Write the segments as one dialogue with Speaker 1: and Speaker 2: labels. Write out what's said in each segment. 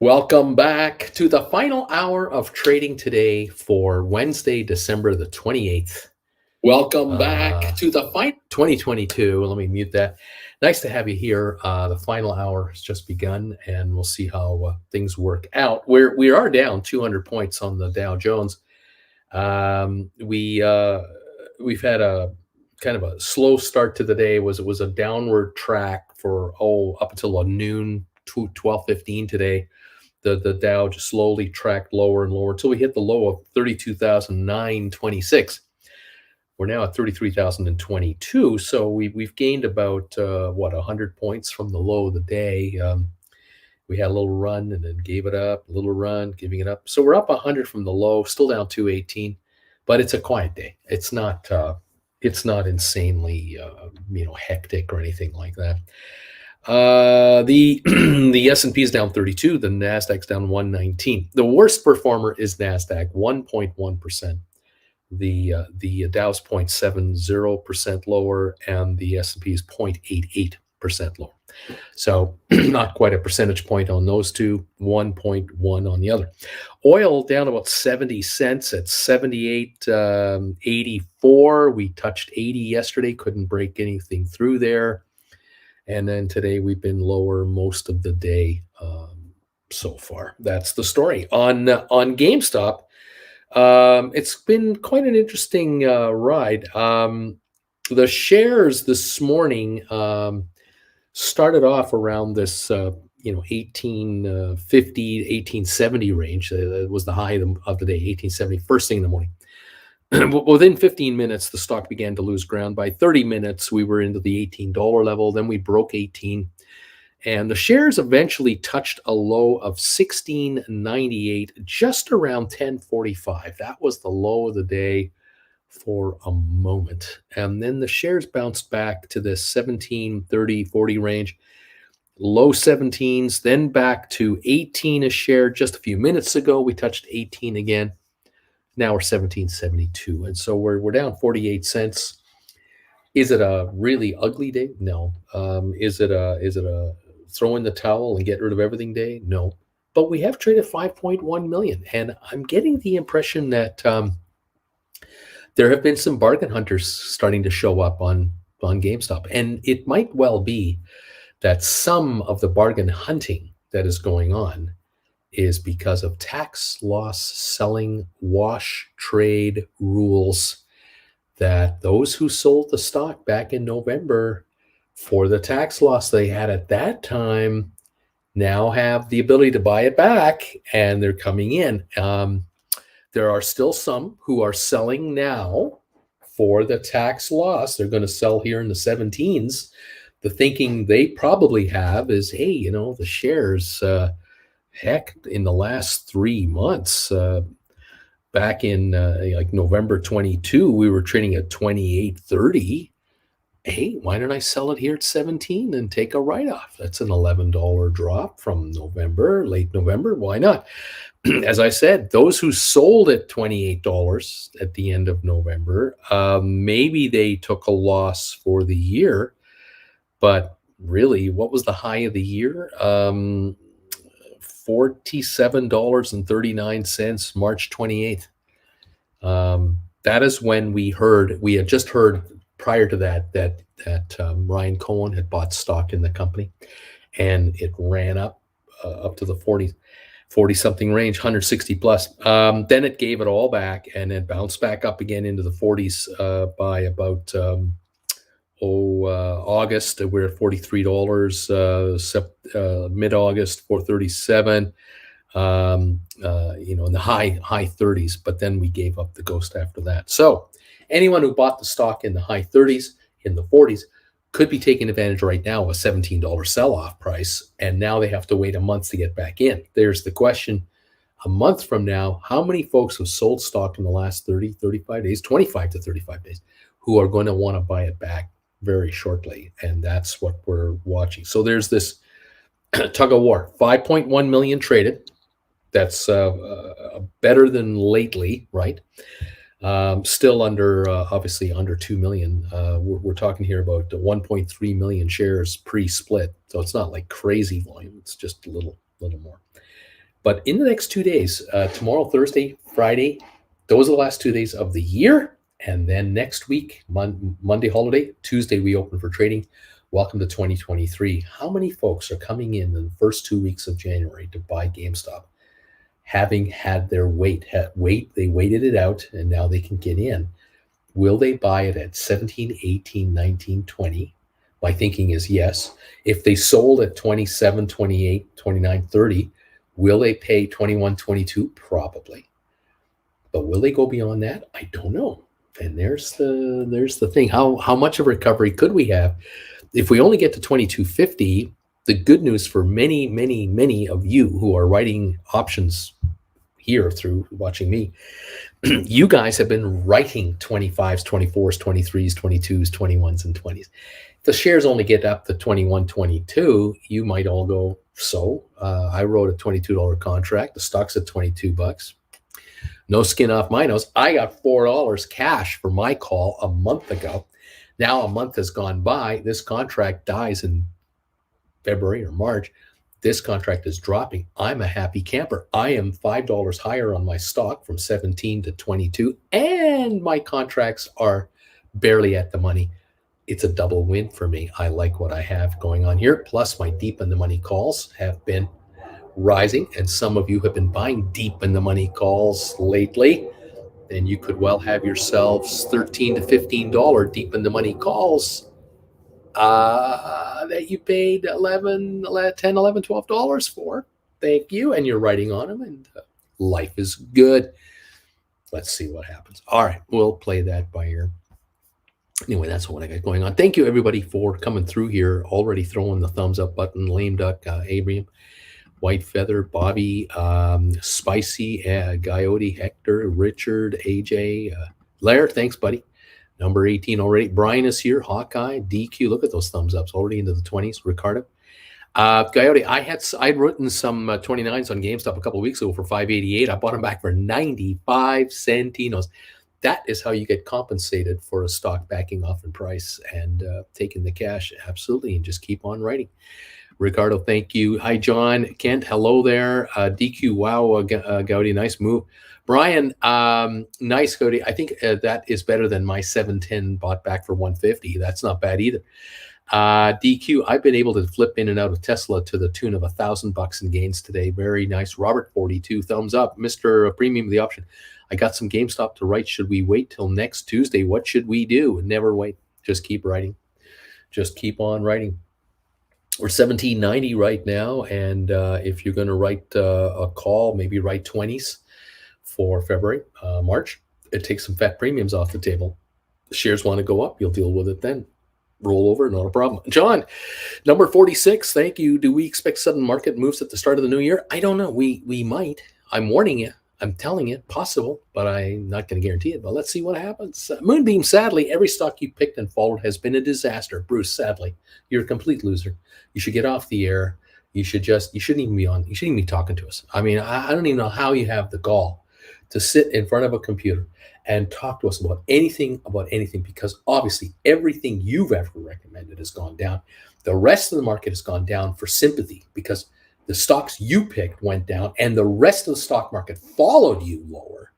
Speaker 1: Welcome back to the final hour of trading today for Wednesday, December the 28th. Welcome back to the 2022. Let me mute that. Nice to have you here. The final hour has just begun, and we'll see how things work out. We are down 200 points on the Dow Jones. We've had a kind of a slow start to the day. It was a downward track for up until noon, 12:15 today. The Dow just slowly tracked lower and lower until we hit the low of 32,926. We're now at 33,022, so we've gained about 100 points from the low of the day. We had a little run and then gave it up, a little run, giving it up. So we're up 100 from the low, still down 218, but it's a quiet day. It's not insanely hectic or anything like that. The S&P is down 32. The Nasdaq's down 119. The worst performer is Nasdaq, 1.1%. The Dow's 0.70% lower, and the S&P is 0.88% lower. So not quite a percentage point on those two, 1.1 on the other. Oil down about 70 cents at 78.84. We touched 80 yesterday, couldn't break anything through there. And then today we've been lower most of the day so far. That's the story. On GameStop, it's been quite an interesting ride. The shares this morning started off around this 1850 1870 range. It was the high of the day, 1870, first thing in the morning. Within 15 minutes, the stock began to lose ground. By 30 minutes, we were into the $18 level. Then we broke 18. And the shares eventually touched a low of 16.98, just around 10.45. That was the low of the day for a moment. And then the shares bounced back to this 17.30, 40 range, low 17s, then back to 18 a share. Just a few minutes ago, we touched 18 again. Now we're 17.72, and so we're down 48 cents. Is it a really ugly day? No. Is it a throw in the towel and get rid of everything day? No. But we have traded 5.1 million, and I'm getting the impression that there have been some bargain hunters starting to show up on GameStop, and it might well be that some of the bargain hunting that is going on is because of tax loss selling wash trade rules, that those who sold the stock back in November for the tax loss they had at that time now have the ability to buy it back, and they're coming in. There are still some who are selling now for the tax loss. They're going to sell here in the 17s. The thinking they probably have is, hey, the shares, heck, in the last 3 months, back in like November 22, we were trading at 28.30. Hey, why don't I sell it here at 17 and take a write-off? That's an $11 drop from late November. Why not? As I said, those who sold at $28 at the end of November, maybe they took a loss for the year. But really, what was the high of the year? $47.39, March 28th. That is when we had just heard prior to that Ryan Cohen had bought stock in the company, and it ran up to the 40-something range, 160 plus. Then it gave it all back, and it bounced back up again into the 40s by about August. We're at $43. Mid-August, $437. In the high 30s, but then we gave up the ghost after that. So anyone who bought the stock in the high 30s, in the 40s, could be taking advantage right now of a $17 sell-off price, and now they have to wait a month to get back in. There's the question: a month from now, how many folks have sold stock in the last 30, 35 days, 25 to 35 days, who are going to want to buy it back very shortly? And that's what we're watching. So there's this tug of war. 5.1 million traded. That's better than lately, right? Still obviously under 2 million. We're talking here about 1.3 million shares pre-split. So it's not like crazy volume. It's just a little more. But in the next 2 days, tomorrow, Thursday, Friday, those are the last 2 days of the year. And then next week, Monday holiday, Tuesday, we open for trading. Welcome to 2023. How many folks are coming in the first 2 weeks of January to buy GameStop, having had their they waited it out, and now they can get in? Will they buy it at 17, 18, 19, 20? My thinking is yes. If they sold at 27, 28, 29, 30, will they pay 21, 22? Probably. But will they go beyond that? I don't know. And there's the thing. How much of a recovery could we have? If we only get to 22.50, the good news for many, many, many of you who are writing options here through watching me, you guys have been writing 25s, 24s, 23s, 22s, 21s, and 20s. If the shares only get up to 21, 22, you might all go, so I wrote a $22 contract. The stock's at 22 bucks. No skin off my nose. I got $4 cash for my call a month ago. Now a month has gone by. This contract dies in February or March. This contract is dropping. I'm a happy camper. I am $5 higher on my stock from 17 to 22, and my contracts are barely at the money. It's a double win for me. I like what I have going on here. Plus, my deep in the money calls have been rising, and some of you have been buying deep in the money calls lately. Then you could well have yourselves $13 to $15 deep in the money calls that you paid $11, $10, $11, $12 for. Thank you. And you're writing on them, and life is good. Let's see what happens. All right, we'll play that by ear. Anyway, that's what I got going on. Thank you, everybody, for coming through here. Already throwing the thumbs up button. Lame Duck, Abraham, White Feather, Bobby, Spicy, Coyote, Hector, Richard, AJ, Lair. Thanks, buddy. Number 18 already. Brian is here. Hawkeye, DQ. Look at those thumbs ups already into the 20s. Ricardo, Coyote. I'd written some 29s on GameStop a couple of weeks ago for $5.88. I bought them back for 95 centinos. That is how you get compensated for a stock backing off in price and taking the cash. Absolutely, and just keep on writing. Ricardo, thank you. Hi, John. Kent, hello there. DQ, wow, Gaudy, nice move. Brian, nice, Gaudy. I think that is better than my 710 bought back for 150. That's not bad either. DQ, I've been able to flip in and out of Tesla to the tune of $1,000 in gains today. Very nice. Robert, 42, thumbs up. Mr. Premium, the option. I got some GameStop to write. Should we wait till next Tuesday? What should we do? Never wait. Just keep writing. Just keep on writing. We're 1790 right now, and if you're going to write a call, maybe write 20s for February, March. It takes some fat premiums off the table. The shares want to go up, you'll deal with it then. Roll over, not a problem. John, number 46, thank you. Do we expect sudden market moves at the start of the new year? I don't know. We might. I'm warning you. I'm telling you, possible, but I'm not going to guarantee it. But let's see what happens. Moonbeam, sadly, every stock you picked and followed has been a disaster. Bruce, sadly, you're a complete loser. You should get off the air. You shouldn't even be on. You shouldn't even be talking to us. I mean, I don't even know how you have the gall to sit in front of a computer and talk to us about anything, because obviously everything you've ever recommended has gone down. The rest of the market has gone down for sympathy because the stocks you picked went down and the rest of the stock market followed you lower.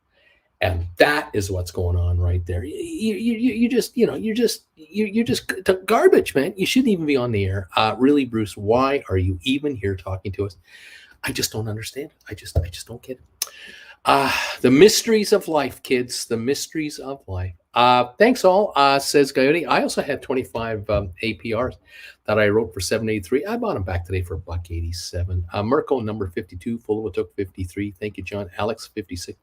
Speaker 1: And that is what's going on right there. You're just garbage, man. You shouldn't even be on the air. Really, Bruce, why are you even here talking to us? I just don't understand it. I just don't get it. The mysteries of life, kids, the mysteries of life. Thanks all, says Coyote. I also had 25 APRs that I wrote for $7.83. I bought them back today for $1.87. Mirko, number 52, Fulwa took 53. Thank you, John. Alex, 56.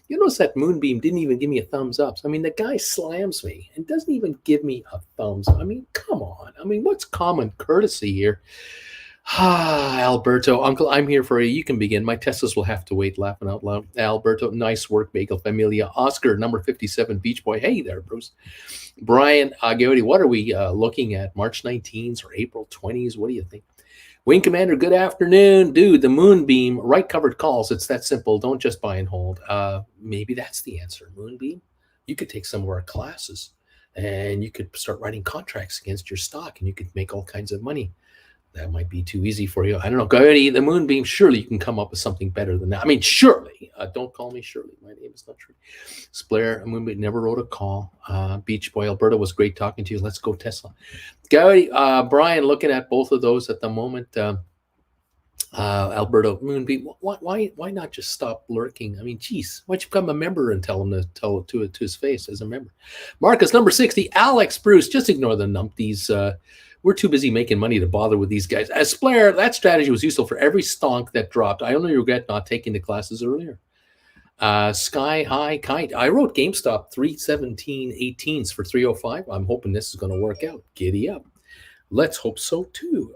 Speaker 1: You notice that Moonbeam didn't even give me a thumbs up. I mean, the guy slams me and doesn't even give me a thumbs up. I mean, come on. I mean, what's common courtesy here? Alberto, Uncle, I'm here for you. You can begin. My Teslas will have to wait, laughing out loud. Alberto, nice work, Bagel Familia. Oscar, number 57, Beach Boy. Hey there, Bruce. Brian, Gaudy, what are we looking at? March 19s or April 20s? What do you think? Wing Commander, good afternoon. Dude, the Moonbeam, right covered calls. It's that simple. Don't just buy and hold. Maybe that's the answer, Moonbeam. You could take some of our classes and you could start writing contracts against your stock and you could make all kinds of money. That might be too easy for you. I don't know. Coyote, the Moonbeam, surely you can come up with something better than that. I mean, surely. Don't call me Shirley. My name is not Shirley. Splair, Moonbeam never wrote a call. Beach Boy, Alberta, was great talking to you. Let's go Tesla. Coyote, Brian, looking at both of those at the moment. Alberto Moonbeam, why not just stop lurking? I mean, geez, why don't you become a member and tell him to tell it to his face as a member? Marcus, number 60, Alex Bruce, just ignore the numpties. We're too busy making money to bother with these guys. As Blair, that strategy was useful for every stonk that dropped. I only regret not taking the classes earlier. Sky High Kite. I wrote GameStop 317.18s for 305. I'm hoping this is going to work out. Giddy up. Let's hope so too.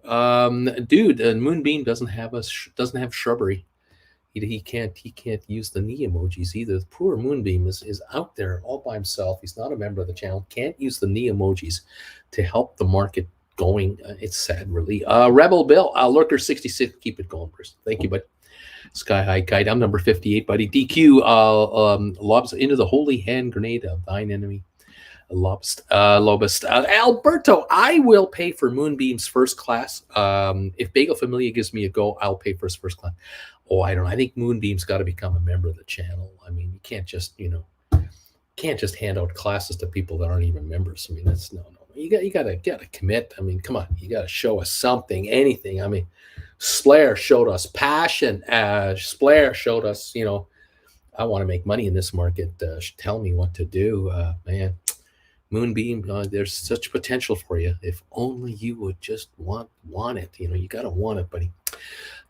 Speaker 1: Dude, Moonbeam doesn't have shrubbery. He can't use the knee emojis either. The poor Moonbeam is out there all by himself. He's not a member of the channel. Can't use the knee emojis to help the market going. It's sad, really. Rebel Bill, Lurker 66. Keep it going, Chris. Thank you, buddy. Sky High Kite. I'm number 58, buddy. DQ lobs into the holy hand grenade of thine enemy. Lobst. Alberto, I will pay for Moonbeam's first class. If Bagel Familia gives me a go, I'll pay for his first class. Oh, I don't know. I think Moonbeam's got to become a member of the channel. I mean, you can't just, hand out classes to people that aren't even members. I mean, that's no. You gotta commit. I mean, come on, you gotta show us something, anything. I mean, Splair showed us passion. Splair showed us, I want to make money in this market. Tell me what to do, man. Moonbeam, there's such potential for you. If only you would just want it. You got to want it, buddy.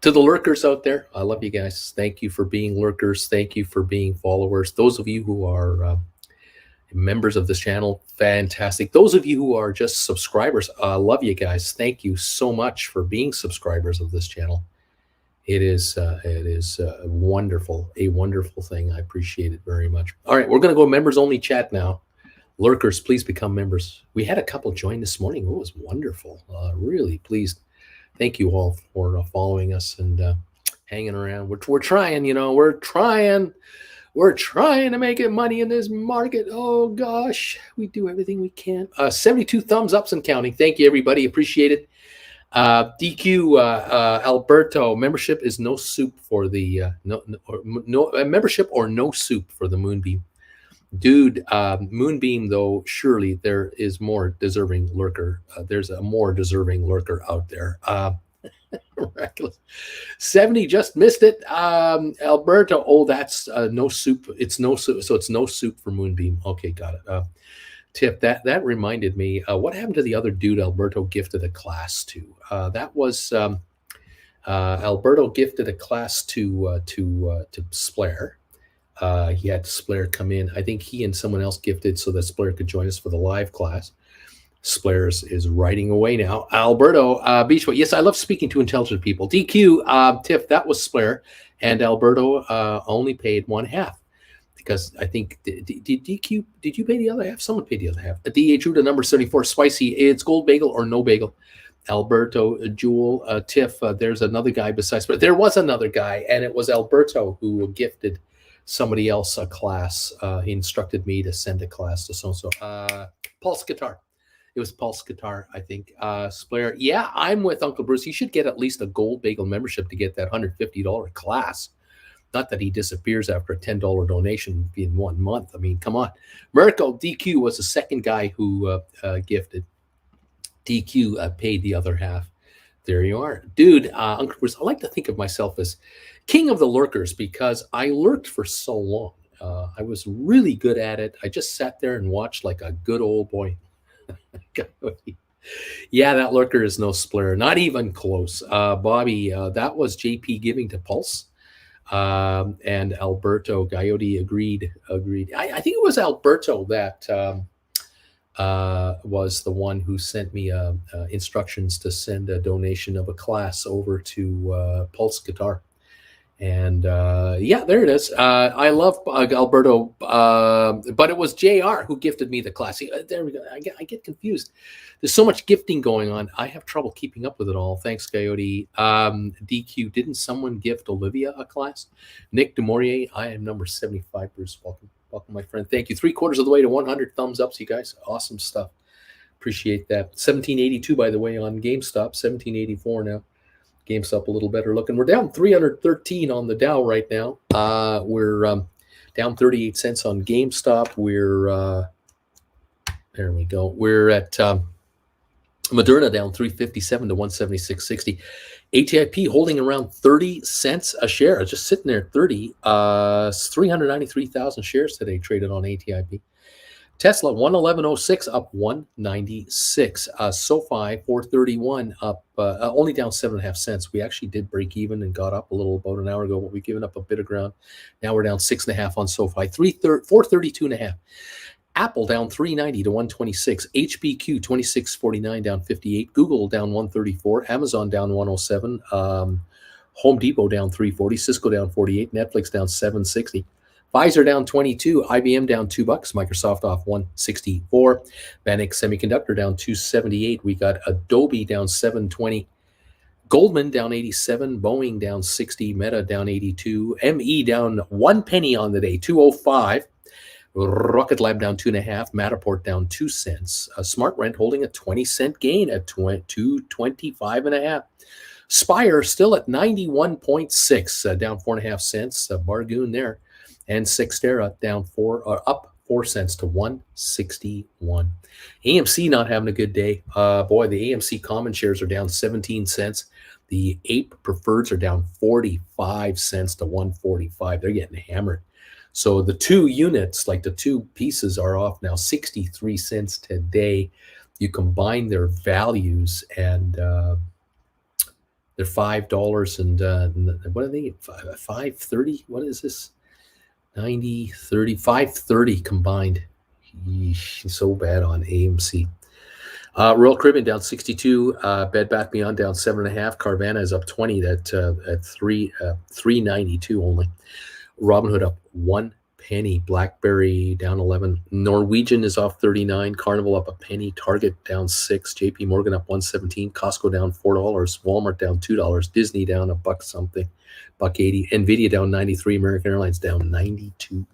Speaker 1: To the lurkers out there, I love you guys. Thank you for being lurkers. Thank you for being followers. Those of you who are members of this channel, fantastic. Those of you who are just subscribers, I love you guys. Thank you so much for being subscribers of this channel. It is a wonderful thing. I appreciate it very much. All right, we're going to go members only chat now. Lurkers, please become members. We had a couple join this morning. It was wonderful. Really pleased. Thank you all for following us and hanging around. We're trying, we're trying to make it money in this market. Oh gosh, we do everything we can. 72 thumbs ups and counting. Thank you, everybody. Appreciate it. DQ Alberto, membership is no soup for the membership or no soup for the Moonbeam. Dude, Moonbeam, though, surely there is more deserving lurker. There's a more deserving lurker out there. Miraculous. 70 just missed it. Alberto, oh, that's no soup. It's no soup. So it's no soup for Moonbeam. Okay, got it. Tip, that reminded me, what happened to the other dude Alberto gifted a class to? That was Alberto gifted a class to Splair. He had Splair come in. I think he and someone else gifted so that Splair could join us for the live class. Splair is writing away now. Alberto, Beachboy, yes, I love speaking to intelligent people. DQ, Tiff, that was Splair, and Alberto only paid one half because I think DQ, did you pay the other half? Someone paid the other half. DH to number 74, spicy. It's gold bagel or no bagel. Alberto, Jewel, Tiff, there's another guy besides, but there was another guy, and it was Alberto who gifted somebody else a class. He instructed me to send a class to so-and-so. Pulse Guitar. It was Pulse Guitar, I think. Splair. Yeah, I'm with Uncle Bruce. You should get at least a gold bagel membership to get that $150 class. Not that he disappears after a $10 donation in 1 month. I mean, come on. Merkel DQ was the second guy who gifted. DQ paid the other half. There you are. Dude, Uncle Bruce, I like to think of myself as king of the lurkers because I lurked for so long. I was really good at it. I just sat there and watched like a good old boy. Yeah, that lurker is no Splair. Not even close. Bobby, that was JP giving to Pulse. And Alberto Coyote agreed. I think it was Alberto that was the one who sent me instructions to send a donation of a class over to Pulse Guitar. And yeah, there it is. I love Alberto, but it was JR who gifted me the class. There we go. I get confused. There's so much gifting going on. I have trouble keeping up with it all. Thanks, Coyote. DQ, didn't someone gift Olivia a class? Nick DeMaurier, I am number 75. Bruce, welcome, my friend. Thank you. 3/4 of the way to 100 thumbs ups, you guys. Awesome stuff. Appreciate that. 1782, by the way, on GameStop. 1784 now. GameStop a little better looking. We're down 313 on the Dow right now. We're down 38 cents on GameStop. We're there we go. We're at Moderna down 357 to 176.60. ATIP holding around 30 cents a share, just sitting there at 30. 393,000 shares today traded on ATIP. Tesla 111.06 up 196. SoFi 431 up, only down 7.5 cents. We actually did break even and got up a little about an hour ago, but we've given up a bit of ground. Now we're down 6.5 on SoFi. 432.5. Apple down 390 to 126. HBQ 26.49 down 58. Google down 134. Amazon down 107. Home Depot down 340. Cisco down 48. Netflix down 760. Pfizer down 22. IBM down $2. Microsoft off 164. Vanex Semiconductor down 278. We got Adobe down 720. Goldman down 87. Boeing down 60. Meta down 82. ME down 1 penny on the day, 205. Rocket Lab down 2.5, Matterport down 2 cents. Smart Rent holding a 20-cent gain at 225.5. Spire still at 91.6, down 4.5 cents. Bargoon there, and Cyxtera down up 4 cents to 161. AMC not having a good day. Boy, the AMC common shares are down 17 cents. The APE preferreds are down 45 cents to 145. They're getting hammered. So the two units, like the two pieces, are off now 63 cents today. You combine their values and they're $5 and what are they? $5.30? What is this? 90, 30, $5.30 combined. Yeesh, so bad on AMC. Royal Caribbean down 62. Bed Bath Beyond down 7.5. Carvana is up 20 at $3.92 only. Robinhood up 1 penny. BlackBerry down 11. Norwegian is off 39. Carnival up a penny. Target down 6. JP Morgan up 117. Costco down $4. Walmart down $2. Disney down $1 something, $1.80. Nvidia down 93. American Airlines down 92.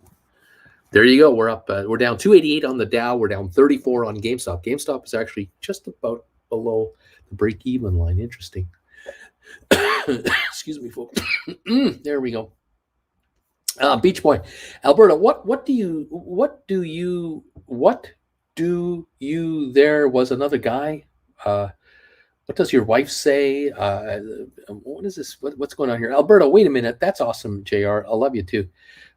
Speaker 1: There you go. We're up. We're down 288 on the Dow. We're down 34 on GameStop. GameStop is actually just about below the break-even line. Interesting. Excuse me, folks. There we go. Beach Boy, Alberta. What do you? There was another guy. What does your wife say? What is this? What's going on here, Alberta? Wait a minute. That's awesome, Jr. I love you too,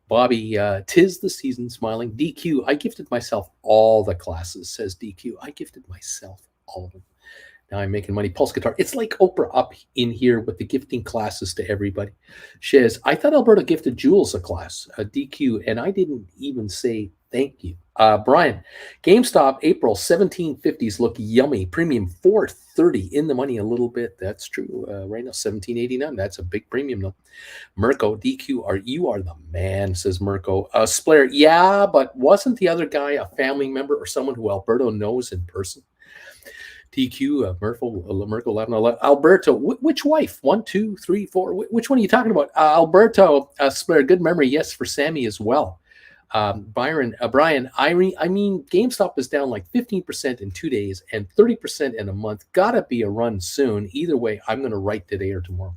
Speaker 1: Bobby. Tis the season. Smiling. DQ. I gifted myself all the classes. Says DQ. I gifted myself all of them. Now I'm making money. Pulse Guitar. It's like Oprah up in here with the gifting classes to everybody. Shiz, I thought Alberta gifted Jules a class, a DQ, and I didn't even say thank you. Brian, GameStop April 1750s look yummy. Premium 430 in the money a little bit. That's true. Right now 1789. That's a big premium though. Mirko, DQ, you are the man, says Mirko. Splair, yeah, but wasn't the other guy a family member or someone who Alberto knows in person? TQ, Mirko, Alberto, which wife? 1, 2, 3, 4. Which one are you talking about? Alberto, Splair, good memory. Yes, for Sammy as well. Brian, I mean, GameStop is down like 15% in 2 days and 30% in a month. Gotta be a run soon. Either way, I'm going to write today or tomorrow.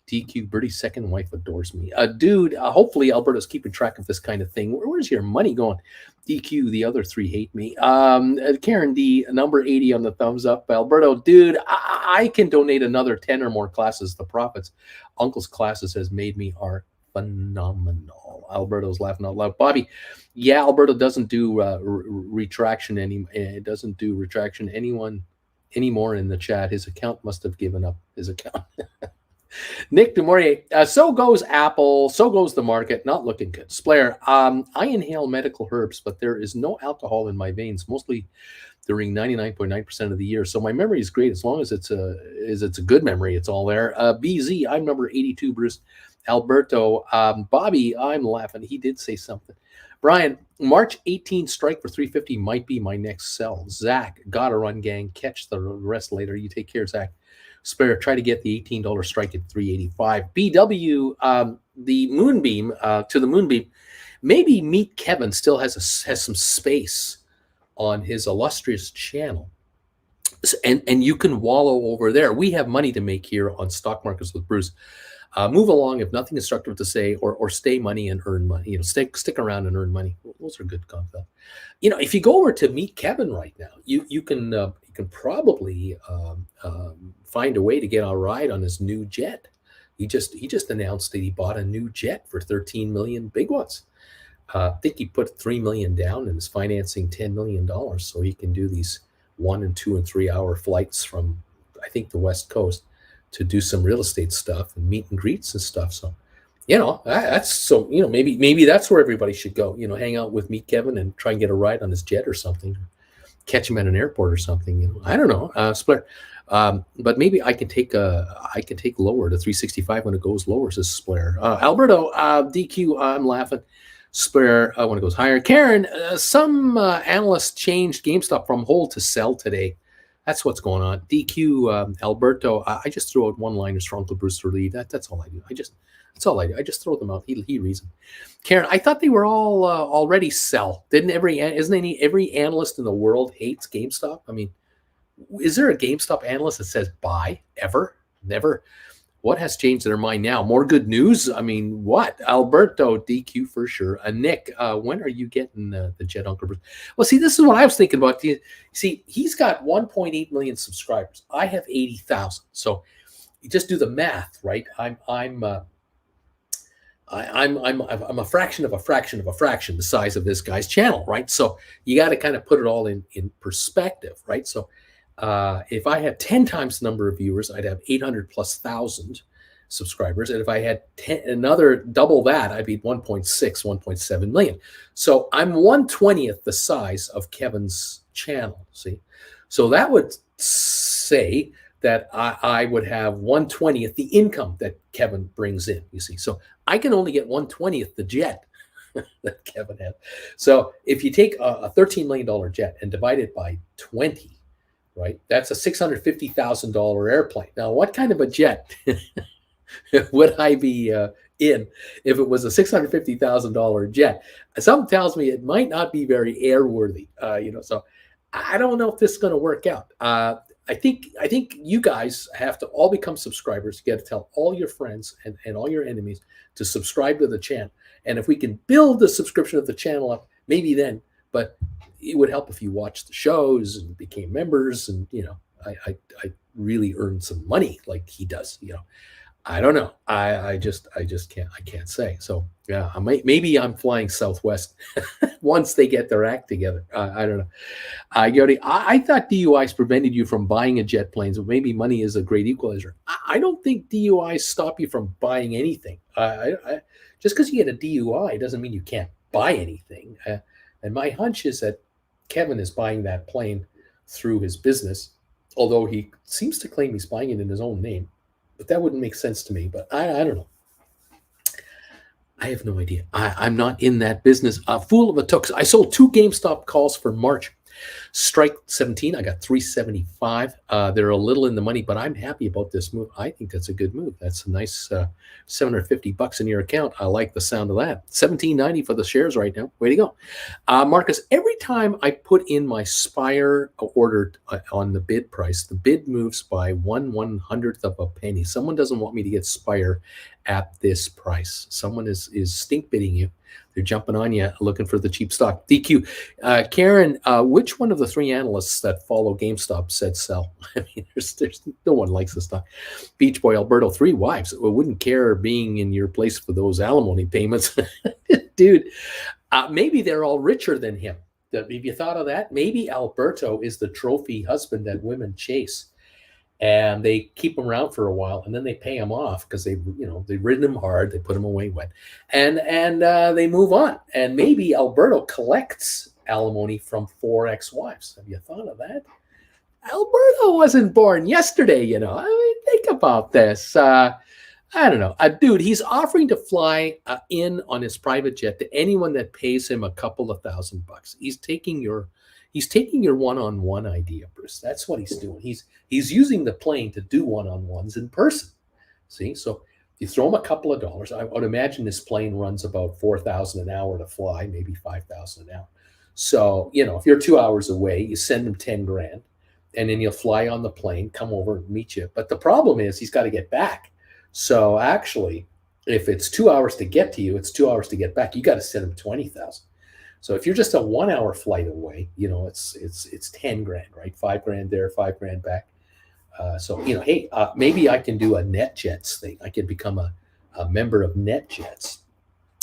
Speaker 1: DQ, Birdie's second wife adores me. Dude, hopefully Alberto's keeping track of this kind of thing. Where's your money going? DQ, the other three hate me. Karen D, number 80 on the thumbs up. Alberto, dude, I can donate another 10 or more classes. The profits Uncle's classes has made me are phenomenal. Alberto's laughing out loud. Bobby, yeah, Alberto doesn't do retraction anymore in the chat. His account must have given up his account. Nick Demorier, so goes Apple, so goes the market, not looking good. Splair, I inhale medical herbs, but there is no alcohol in my veins, mostly during 99.9% of the year. So my memory is great as long as it's a good memory. It's all there. BZ, I'm number 82, Bruce. Alberto, Bobby, I'm laughing. He did say something. Brian, March 18 strike for 350 might be my next sell. Zach, gotta run, gang. Catch the rest later. You take care, Zach. Spare, try to get the $18 strike at 385. BW, the Moonbeam, to the Moonbeam. Maybe Meet Kevin still has some space on his illustrious channel. And you can wallow over there. We have money to make here on Stock Markets with Bruce. Move along if nothing instructive to say, or stay money and earn money. Stick around and earn money. Those are good concepts. If you go over to meet Kevin right now, you can probably find a way to get a ride on his new jet. He just announced that he bought a new jet for 13 million big ones. I think he put 3 million down and is financing $10 million so he can do these 1 and 2 and 3 hour flights from, I think, the West Coast to do some real estate stuff and meet and greets and stuff. So, maybe that's where everybody should go. Hang out with Meet Kevin and try and get a ride on his jet or something. Catch him at an airport or something. I don't know, Split. But maybe I can take lower to 365 when it goes lower, says Splair. Alberto, DQ, I'm laughing. Splair when it goes higher. Karen, some analysts changed GameStop from hold to sell today. That's what's going on. DQ, Alberto, I just throw out one-liners for Uncle Bruce to read. That's all I do. That's all I do. I just throw them out. He reads them. Karen, I thought they were all already sell. Isn't every analyst in the world hates GameStop? I mean, is there a GameStop analyst that says buy ever? Never. What has changed their mind now? More good news? I mean, what? Alberto, DQ for sure. Nick, when are you getting the jet, Uncle Bruce? Well, see, this is what I was thinking about. See, he's got 1.8 million subscribers. I have 80,000. So you just do the math, right? I'm a fraction of a fraction of a fraction the size of this guy's channel, right? So you got to kind of put it all in perspective, right? So if I had 10 times the number of viewers, I'd have 800 plus thousand subscribers. And if I had another double that, I'd be 1.6, 1.7 million. So I'm 1/20th the size of Kevin's channel, see? So that would say that I would have 1/20th the income that Kevin brings in, you see. So I can only get 1/20th the jet that Kevin has. So if you take a $13 million jet and divide it by 20, right, that's a $650,000 airplane. Now, what kind of a jet would I be in if it was a $650,000 jet? Something tells me it might not be very airworthy, so I don't know if this is going to work out. I think you guys have to all become subscribers. You got to tell all your friends and all your enemies to subscribe to the channel. And if we can build the subscription of the channel up, maybe then, but it would help if you watched the shows and became members and, I really earned some money like he does, I don't know. I just can't say. So yeah, maybe I'm flying Southwest once they get their act together. I don't know. Yodi, I thought DUIs prevented you from buying a jet plane, so maybe money is a great equalizer. I don't think DUIs stop you from buying anything. Just because you get a DUI doesn't mean you can't buy anything. And my hunch is that Kevin is buying that plane through his business, although he seems to claim he's buying it in his own name. But that wouldn't make sense to me. But I don't know. I have no idea. I'm not in that business. Fool of a tooks. I sold 2 GameStop calls for March. Strike 17. I got 375. They're a little in the money, but I'm happy about this move. I think that's a good move. That's a nice $750 in your account. I like the sound of that. $17.90 for the shares right now. Way to go. Marcus, every time I put in my Spire order on the bid price, the bid moves by 1/100th of a penny. Someone doesn't want me to get Spire at this price. Someone is stink bidding you. They're jumping on you, looking for the cheap stock. DQ. Karen, which one of the 3 analysts that follow GameStop said sell? I mean, there's no one likes this stock. Beach Boy Alberto, 3 wives. Wouldn't care being in your place for those alimony payments. Dude, maybe they're all richer than him. Have you thought of that? Maybe Alberto is the trophy husband that women chase. And they keep him around for a while, and then they pay him off because they've ridden him hard, they put him away wet, and they move on. And maybe Alberto collects alimony from 4 ex-wives. Have you thought of that? Alberto wasn't born yesterday, I mean, think about this. I don't know, dude. He's offering to fly in on his private jet to anyone that pays him a couple of $1,000. He's taking your one-on-one idea, Bruce. That's what he's doing. He's using the plane to do one-on-ones in person. See, so you throw him a couple of dollars. I would imagine this plane runs about $4,000 an hour to fly, maybe $5,000 an hour. So if you're 2 hours away, you send him 10 grand. and then he'll fly on the plane, come over and meet you. But the problem is he's got to get back. So actually, if it's 2 hours to get to you, it's 2 hours to get back. You got to send him 20,000. So if you're just a 1 hour flight away, it's 10 grand, right? 5 grand there, 5 grand back. So hey, maybe I can do a NetJets thing. I can become a member of NetJets,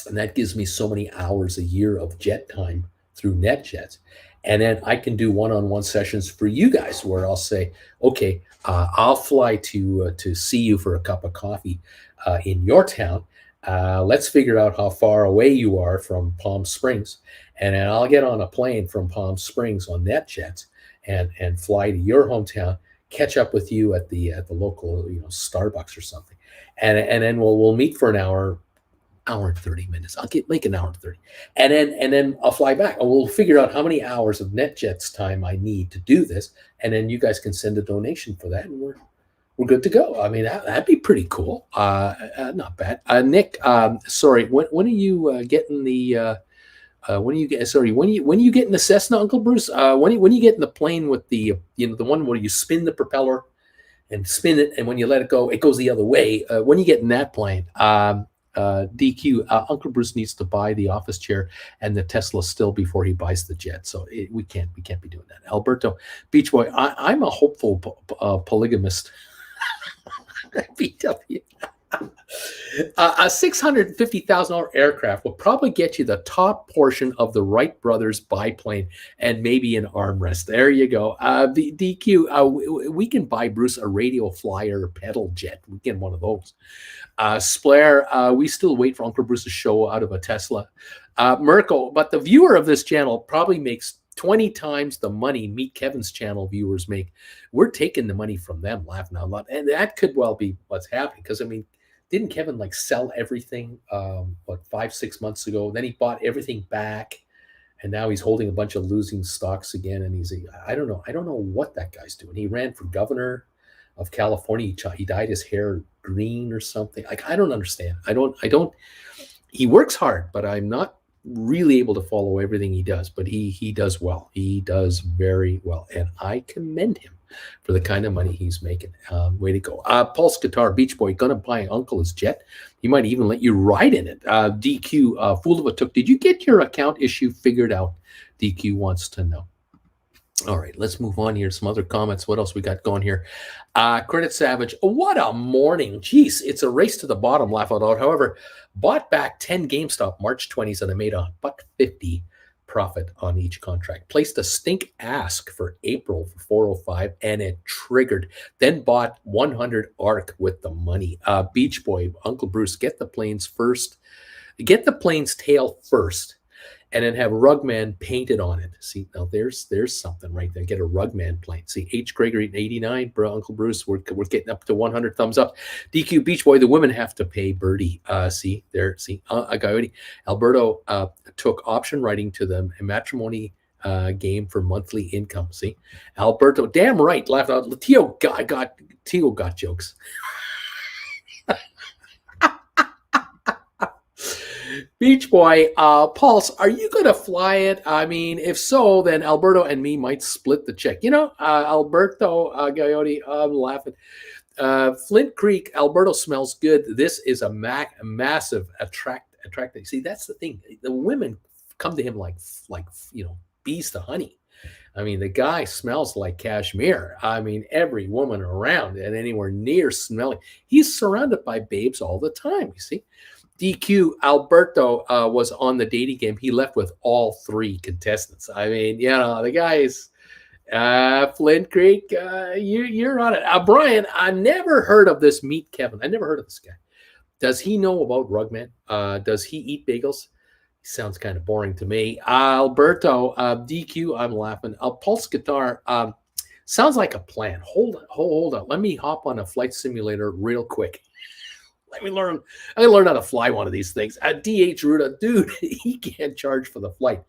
Speaker 1: and that gives me so many hours a year of jet time through NetJets. And then I can do one-on-one sessions for you guys where I'll say, okay, I'll fly to see you for a cup of coffee in your town. Let's figure out how far away you are from Palm Springs, and then I'll get on a plane from Palm Springs on NetJets and fly to your hometown, catch up with you at the local Starbucks or something, and then we'll meet for an hour and 30 minutes. I'll make an hour and 30. And then I'll fly back. And we'll figure out how many hours of NetJets time I need to do this. And then you guys can send a donation for that. And we're good to go. I mean, that'd be pretty cool. Not bad. Nick, sorry, when are you getting the when are you get sorry, when you getting the Cessna, Uncle Bruce? When you get in the plane with the the one where you spin the propeller and spin it, and when you let it go, it goes the other way. When you get in that plane, DQ, Uncle Bruce needs to buy the office chair and the Tesla still before he buys the jet. So we can't be doing that. Alberto, Beach Boy, I'm a hopeful polygamist. BW. A $650,000 aircraft will probably get you the top portion of the Wright brothers biplane and maybe an armrest. There you go. DQ, we can buy Bruce a radio flyer pedal jet. We get one of those. Splair, we still wait for Uncle Bruce's show out of a Tesla. Merkel, but the viewer of this channel probably makes 20 times the money Meet Kevin's channel viewers make. We're taking the money from them, laughing out loud. And that could well be what's happening. Because, I mean, didn't Kevin sell everything, 5-6 months ago? Then he bought everything back. And now he's holding a bunch of losing stocks again. And I don't know what that guy's doing. He ran for governor of California. He dyed his hair green or something. I don't understand. He works hard, but I'm not really able to follow everything he does, but he does well. He does very well, and I commend him for the kind of money he's making. Way to go. Pulse Guitar, Beach Boy, gonna buy Uncle his jet. He might even let you ride in it. DQ, Fool of a Took, did you get your account issue figured out? DQ wants to know. All right, let's move on here. Some other comments. What else we got going here? Credit Savage, what a morning. Jeez, it's a race to the bottom, laugh out loud. However, bought back 10 GameStop March 20s and I made $1.50 profit on each contract. Placed a stink ask for April for 405 and it triggered. Then bought 100 ARC with the money. Beach Boy, Uncle Bruce, get the plane's tail first. And then have Rugman painted on it. See, now there's something right there. Get a Rugman plane. See, H. Gregory 89, bro, Uncle Bruce, we're getting up to 100 thumbs up. DQ Beach Boy, the women have to pay Birdie. See, there, see, a Coyote. Alberto took option writing to them, a matrimony game for monthly income. See, Alberto, damn right, laughed out. Tio got jokes. Beach Boy, Pulse, are you going to fly it? I mean, if so, then Alberto and me might split the check. Alberto, Coyote, I'm laughing. Flint Creek, Alberto smells good. This is a massive attracting. See, that's the thing. The women come to him like bees to honey. I mean, the guy smells like cashmere. I mean, every woman around and anywhere near smelling. He's surrounded by babes all the time, you see. DQ, Alberto was on the dating game. He left with all 3 contestants. I mean, the guys, Flint Creek, you're on it. Brian, I never heard of this Meet Kevin. I never heard of this guy. Does he know about Rugman? Does he eat bagels? He sounds kind of boring to me. Alberto, DQ, I'm laughing. Pulse Guitar, sounds like a plan. Hold on. Let me hop on a flight simulator real quick. Let me learn how to fly one of these things. DH Ruta, dude, he can't charge for the flight,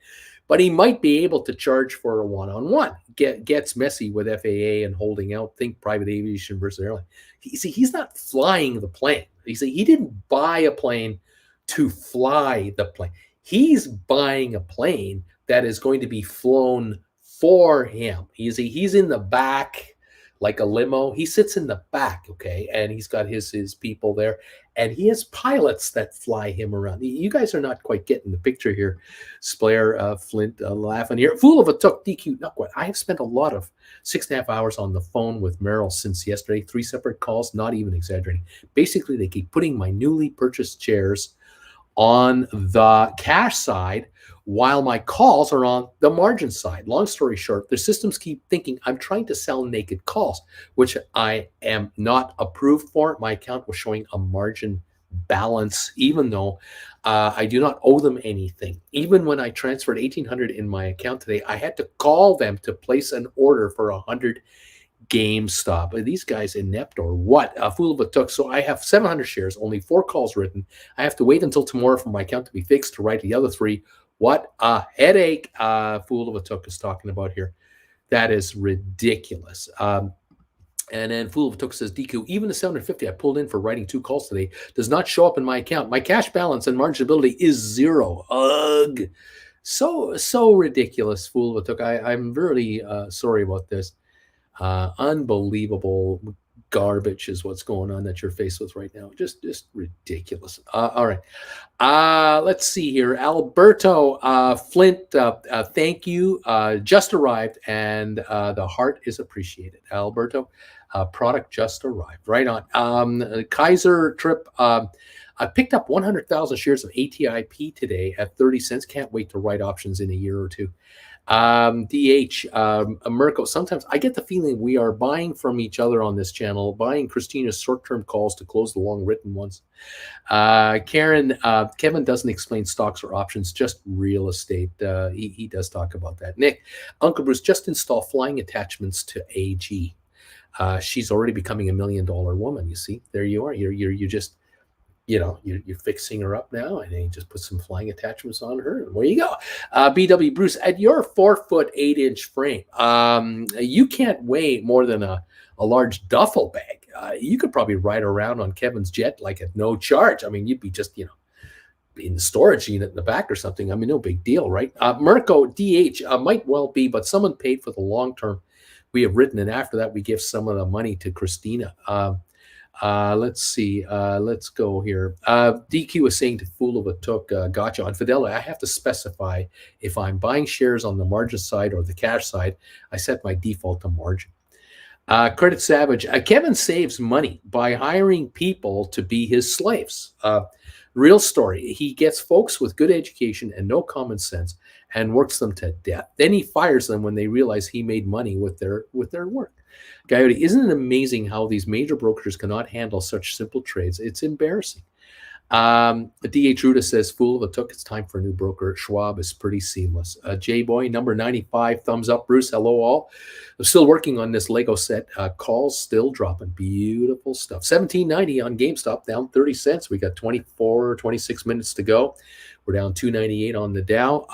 Speaker 1: but he might be able to charge for a one-on-one. Gets messy with FAA and holding out. Think private aviation versus airline. He's not flying the plane. He didn't buy a plane to fly the plane. He's buying a plane that is going to be flown for him. He's in the back like a limo. He sits in the back, okay, and he's got his people there, and he has pilots that fly him around. You guys are not quite getting the picture here. Splair, Flint, laughing here. Fool of a took DQ. Not what I have spent a lot of 6.5 hours on the phone with Merrill since yesterday. 3 separate calls, not even exaggerating. Basically, they keep putting my newly purchased shares on the cash side while my calls are on the margin side. Long story short, the systems keep thinking I'm trying to sell naked calls, which I am not approved for. My account was showing a margin balance, even though I do not owe them anything. Even when I transferred 1,800 in my account today, I had to call them to place an order for 100 GameStop. Are these guys inept or what? A fool of a took. So I have 700 shares, only 4 calls written. I have to wait until tomorrow for my account to be fixed to write the other 3. What a headache. Fool of a took is talking about here. That is ridiculous. And then Fool of a Took says, DQ, even the 750 I pulled in for writing 2 calls today does not show up in my account. My cash balance and marginability is 0. Ugh. So ridiculous, Fool of a Took. I'm really sorry about this. Unbelievable garbage is what's going on that you're faced with right now. Just ridiculous. All right. Let's see here. Alberto Flint, thank you. Just arrived, and the heart is appreciated. Alberto, product just arrived. Right on. Kaiser Trip. I picked up 100,000 shares of ATIP today at 30 cents. Can't wait to write options in a year or two. DH, Mirko, sometimes I get the feeling we are buying from each other on this channel, buying Christina's short-term calls to close the long-written ones. Karen, Kevin doesn't explain stocks or options, just real estate. He does talk about that. Nick, Uncle Bruce, just install flying attachments to AG. She's already becoming $1 million woman, you see. There you are. You just... you're fixing her up now, and then you just put some flying attachments on her. And there you go. BW Bruce, at your 4-foot 8-inch frame, you can't weigh more than a large duffel bag. You could probably ride around on Kevin's jet like at no charge. I mean, you'd be just, in the storage unit in the back or something. I mean, no big deal, right? Mirko DH might well be, but someone paid for the long term we have written, and after that, we give some of the money to Christina. Let's see. Let's go here. DQ is saying to Fool of a Took, gotcha. On Fidelity, I have to specify if I'm buying shares on the margin side or the cash side. I set my default to margin. Credit Savage. Kevin saves money by hiring people to be his slaves. Real story. He gets folks with good education and no common sense and works them to death. Then he fires them when they realize he made money with their work. Coyote, isn't it amazing how these major brokers cannot handle such simple trades? It's embarrassing. D.H. Ruda says, Fool of a Took, it's time for a new broker. Schwab is pretty seamless. J-Boy, number 95, thumbs up. Bruce, hello all. I'm still working on this Lego set. Calls still dropping. Beautiful stuff. $17.90 on GameStop, down 30 cents. We got 26 minutes to go. We're down 298 on the Dow.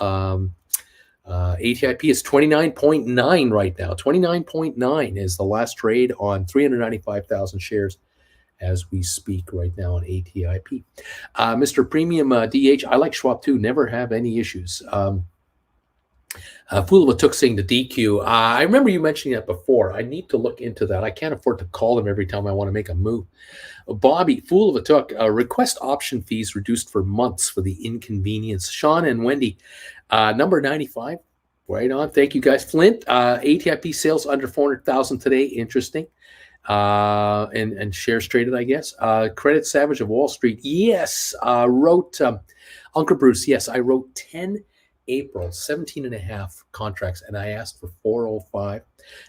Speaker 1: ATIP is 29.9 right now. 29.9 is the last trade on 395,000 shares as we speak right now on ATIP. Mr. Premium DH, I like Schwab too. Never have any issues. Fool of a Took saying the DQ. I remember you mentioning that before. I need to look into that. I can't afford to call them every time I want to make a move. Bobby, Fool of a Took, request option fees reduced for months for the inconvenience. Sean and Wendy, number 95, right on. Thank you guys. Flint, ATIP sales under 400,000 today. Interesting. And shares traded, I guess. Credit Savage of Wall Street. Yes, wrote Uncle Bruce. Yes, I wrote 10 April, 17 and a half contracts, and I asked for 405.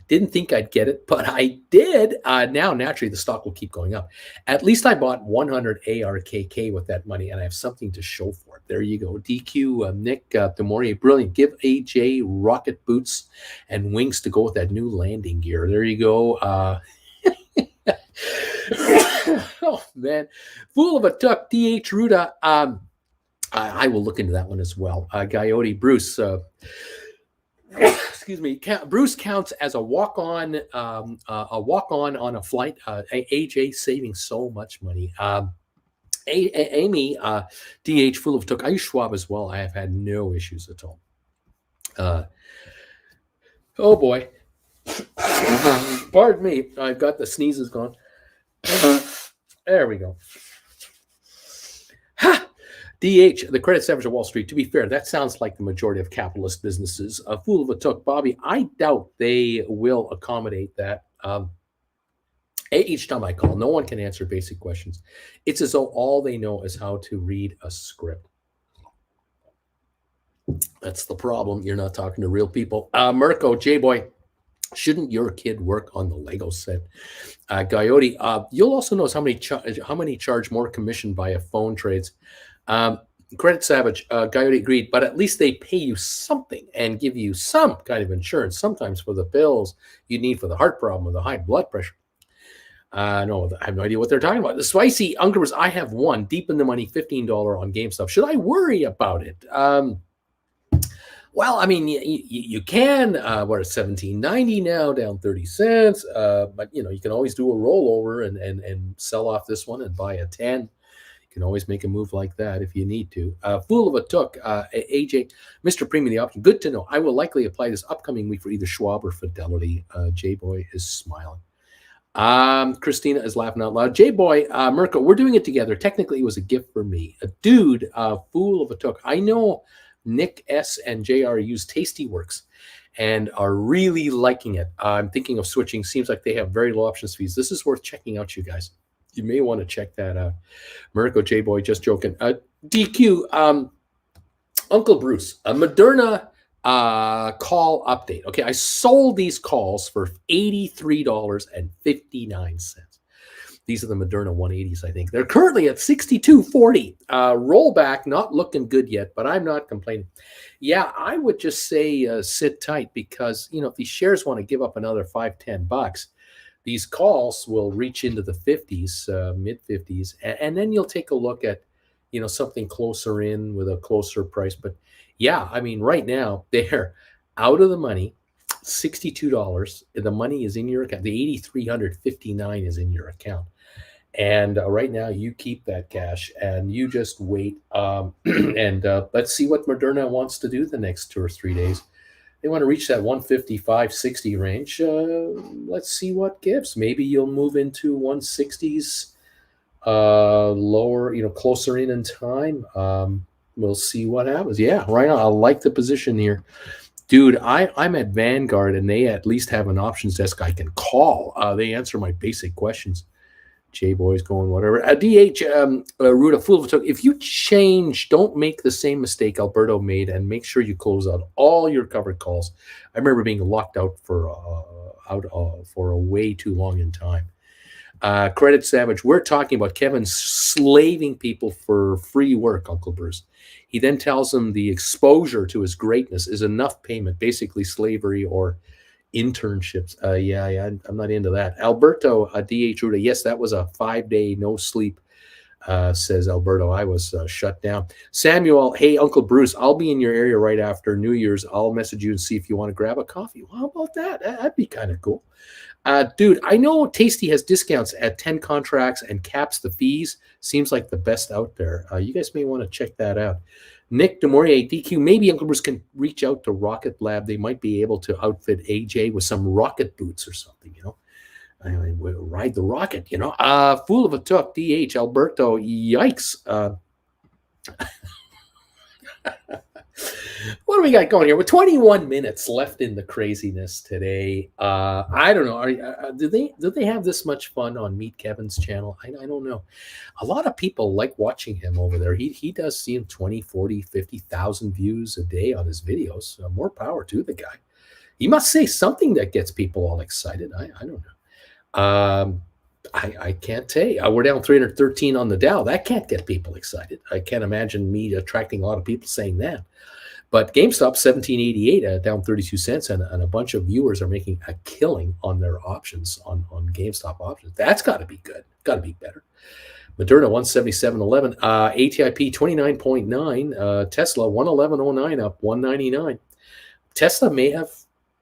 Speaker 1: Didn't think I'd get it, but I did. Now, naturally, the stock will keep going up. At least I bought 100 ARKK with that money, and I have something to show for it. There you go. DQ, Nick Demoria, brilliant. Give AJ rocket boots and wings to go with that new landing gear. There you go. Oh, man. Fool of a Took, DH Ruda. I will look into that one as well. Coyote Bruce, excuse me. Bruce counts as a walk-on on a flight. AJ saving so much money. Amy, DH Fool of Took. I use Schwab as well. I have had no issues at all. Oh boy. Pardon me. I've got the sneezes gone. There we go. Ha! DH, the credit savage of Wall Street. To be fair, that sounds like the majority of capitalist businesses. A fool of a took, Bobby. I doubt they will accommodate that. Each time I call, no one can answer basic questions. It's as though all they know is how to read a script. That's the problem. You're not talking to real people. Mirko, J-Boy, shouldn't your kid work on the Lego set? Coyote, you'll also notice how many charge more commission via phone trades. Credit Savage, Coyote agreed, but at least they pay you something and give you some kind of insurance, sometimes for the bills you need for the heart problem or the high blood pressure. No, I have no idea what they're talking about. The Spicy Uncles, I have one deep in the money, $15 on GameStop. Should I worry about it? Well, I mean, you can. We're at $17.90 now, down 30 cents. But you can always do a rollover and sell off this one and buy a 10. You can always make a move like that if you need to. Fool of a took, AJ, Mr. Premium, the option. Good to know. I will likely apply this upcoming week for either Schwab or Fidelity. J-Boy is smiling. Christina is laughing out loud. J-Boy, Mirko, we're doing it together. Technically, it was a gift for me. A dude, fool of a took. I know Nick S. and JR use Tastyworks and are really liking it. I'm thinking of switching. Seems like they have very low options fees. This is worth checking out, you guys. You may want to check that out. Mirko, J-Boy, just joking. DQ, Uncle Bruce, a Moderna call update. Okay, I sold these calls for $83.59. These are the Moderna 180s, I think. They're currently at $62.40. Rollback, not looking good yet, but I'm not complaining. Yeah, I would just say sit tight because, if these shares want to give up another $5-10, these calls will reach into the 50s, mid 50s, and then you'll take a look at, something closer in with a closer price. But yeah, I mean, right now they're out of the money, $62. The money is in your account. The $8,359 is in your account. And right now you keep that cash and you just wait. And let's see what Moderna wants to do the next 2 or 3 days. They want to reach that 155.60 range. Let's see what gives. Maybe you'll move into 160s lower, closer in time. We'll see what happens. Yeah, right on. I like the position here. Dude, I'm at Vanguard, and they at least have an options desk I can call. They answer my basic questions. J-Boy's going whatever. DH, Ruda, fool of a took. If you change, don't make the same mistake Alberto made, and make sure you close out all your covered calls. I remember being locked out for a way too long in time. Credit Savage, we're talking about Kevin slaving people for free work, Uncle Bruce. He then tells them the exposure to his greatness is enough payment, basically slavery or internships. Yeah, I'm not into that. Alberto, DH Ruda, yes, that was a 5-day no sleep, says Alberto. I was shut down. Samuel, hey, Uncle Bruce, I'll be in your area right after New Year's. I'll message you and see if you want to grab a coffee. Well, how about that? That'd be kind of cool. Dude, I know Tasty has discounts at 10 contracts and caps the fees. Seems like the best out there. You guys may want to check that out. Nick DeMaurier, DQ, maybe Uncle Bruce can reach out to Rocket Lab. They might be able to outfit AJ with some rocket boots or something, Anyway, we'll ride the rocket, Fool of a took, DH, Alberto, yikes. What do we got going here? With 21 minutes left in the craziness today. I don't know. Do they have this much fun on Meet Kevin's channel? I don't know. A lot of people like watching him over there. He does see him 20, 40, 50,000 views a day on his videos. More power to the guy. He must say something that gets people all excited. I don't know. I can't tell you. We're down 313 on the Dow. That can't get people excited. I can't imagine me attracting a lot of people saying that. But GameStop 1788 down 32 cents, and a bunch of viewers are making a killing on their options on GameStop options. That's got to be good. Got to be better. Moderna 177.11, ATIP 29.9, Tesla 111.09 up 199. Tesla may have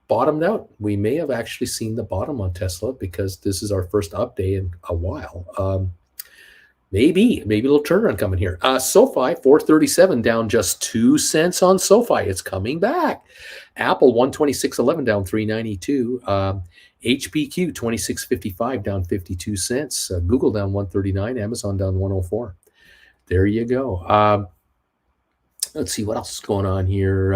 Speaker 1: bottomed out. We may have actually seen the bottom on Tesla because this is our first update in a while. Maybe a little turnaround coming here. SoFi 437 down just 2 cents on SoFi. It's coming back. Apple 126.11 down 392. HPQ 26.55 down 52 cents. Google down 139. Amazon down 104. There you go. Let's see what else is going on here.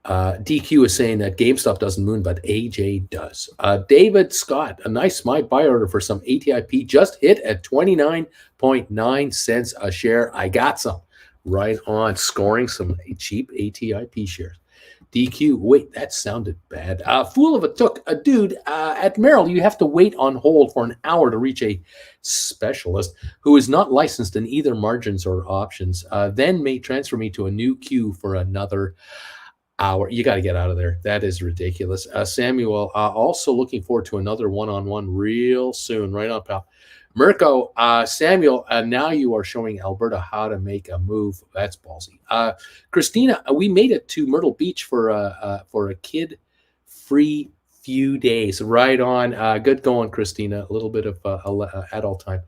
Speaker 1: DQ is saying that GameStop doesn't moon, but AJ does. David Scott, a nice my buy order for some ATIP just hit at 29.9 cents a share. I got some right on, scoring some cheap ATIP shares. DQ, wait, that sounded bad. Fool of a took. A dude at Merrill, you have to wait on hold for an hour to reach a specialist who is not licensed in either margins or options, then may transfer me to a new queue for another hour. You got to get out of there. That is ridiculous. Samuel, also looking forward to another one-on-one real soon. Right on, pal. Mirko, Samuel, now you are showing Alberta how to make a move. That's ballsy. Christina, we made it to Myrtle Beach for a kid-free few days. Right on. Good going, Christina. A little bit of adult time.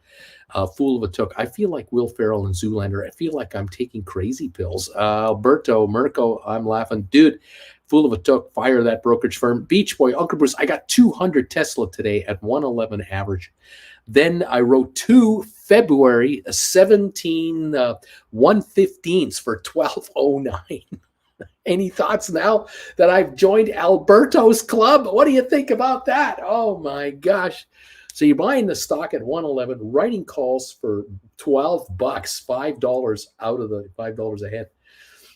Speaker 1: Fool of a took. I feel like Will Ferrell and Zoolander. I feel like I'm taking crazy pills. Alberto, Mirko, I'm laughing. Dude, fool of a took. Fire that brokerage firm. Beach Boy, Uncle Bruce, I got 200 Tesla today at 111 average. Then I wrote 2 February 17 115s for 1209. Any thoughts now that I've joined Alberto's club? What do you think about that? Oh my gosh. So you're buying the stock at 111, writing calls for $12, $5 out of the $5 ahead.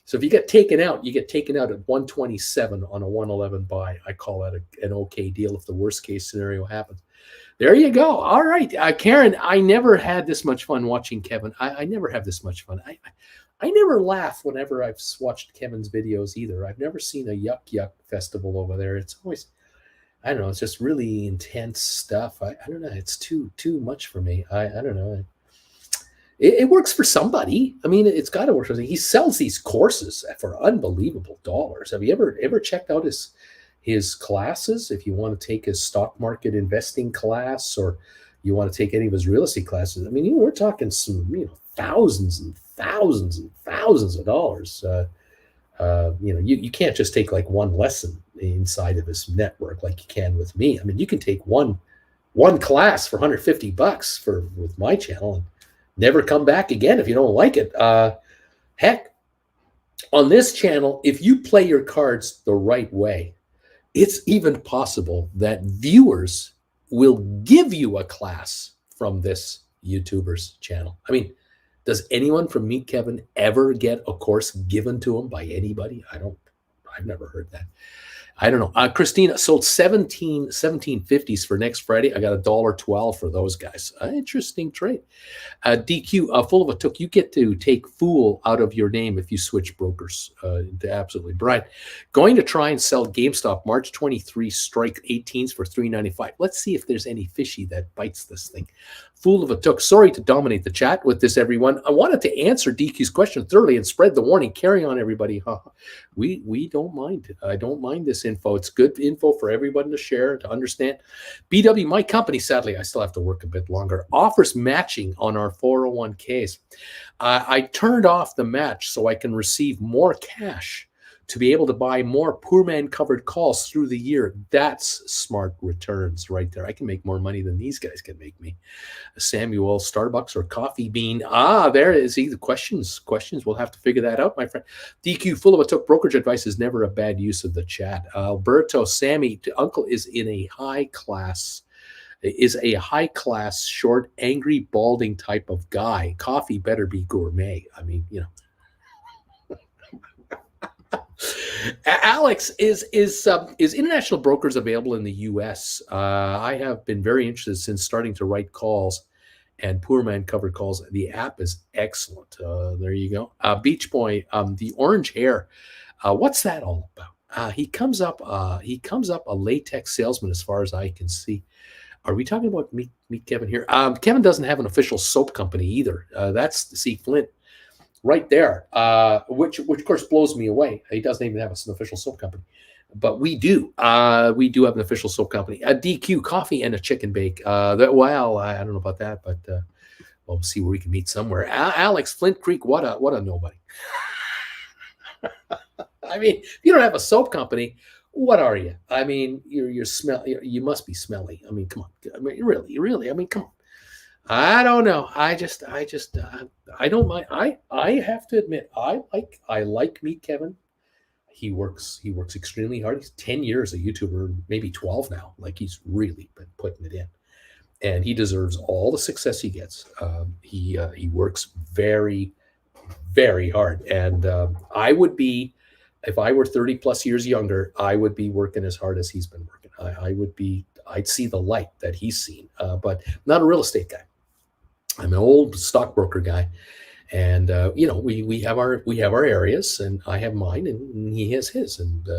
Speaker 1: So if you get taken out, you get taken out at 127 on a 111 buy. I call that an okay deal if the worst case scenario happens. There you go. All right. Karen, I never had this much fun watching Kevin. I never have this much fun. I never laugh whenever I've watched Kevin's videos either. I've never seen a yuck festival over there. It's always, I don't know, it's just really intense stuff. I don't know. It's too much for me. I don't know. It works for somebody. I mean, it's got to work for somebody. He sells these courses for unbelievable dollars. Have you ever checked out his classes? If you want to take his stock market investing class, or you want to take any of his real estate classes, I mean, we're talking some, thousands and thousands and thousands of dollars. You can't just take like one lesson inside of his network like you can with me. I mean, you can take one class for $150 with my channel and never come back again if you don't like it. Heck, on this channel, if you play your cards the right way, it's even possible that viewers will give you a class from this YouTuber's channel. I mean, does anyone from Meet Kevin ever get a course given to him by anybody? I've never heard that. I don't know. Christina sold 1750s for next Friday. I got $1.12 for those guys. Interesting trade. DQ, full of a took. You get to take fool out of your name if you switch brokers. Absolutely. Brian, going to try and sell GameStop March 23 strike 18s for $3.95. Let's see if there's any fishy that bites this thing. Fool of a took. Sorry to dominate the chat with this, everyone. I wanted to answer DQ's question thoroughly and spread the warning. Carry on, everybody. We don't mind. I don't mind this info. It's good info for everyone to share, to understand. BW, my company, sadly, I still have to work a bit longer, offers matching on our 401ks. I turned off the match so I can receive more cash to be able to buy more poor man covered calls through the year. That's smart returns right there. I can make more money than these guys can make me. Samuel, Starbucks or Coffee Bean? There is the questions. We'll have to figure that out, my friend. DQ, full of a took. Brokerage advice is never a bad use of the chat. Alberto, Sammy, Uncle is a high class, short, angry, balding type of guy. Coffee better be gourmet. I mean, Alex, is international brokers available in the U.S.? I have been very interested since starting to write calls and poor man covered calls. The app is excellent. There you go. Beach Boy, the orange hair. What's that all about? He comes up a latex salesman as far as I can see. Are we talking about Meet Kevin here? Kevin doesn't have an official soap company either. That's Flint. Right there, which of course blows me away. He doesn't even have an official soap company, but we do. We do have an official soap company. A DQ, coffee and a chicken bake. I don't know about that, but We'll see where we can meet somewhere. Alex, Flint Creek, what a nobody. I mean, if you don't have a soap company, what are you? I mean, you're smell. You must be smelly. I mean, come on. I mean, really. I mean, come on. I don't know. I don't mind. I have to admit, I like Meet Kevin. He works extremely hard. He's 10 years a YouTuber, maybe 12 now. Like he's really been putting it in, and he deserves all the success he gets. He works very, very hard, and I would be, if I were 30 plus years younger, I would be working as hard as he's been working. I would be. I'd see the light that he's seen, but not a real estate guy. I'm an old stockbroker guy, and we have our areas, and I have mine, and he has his, and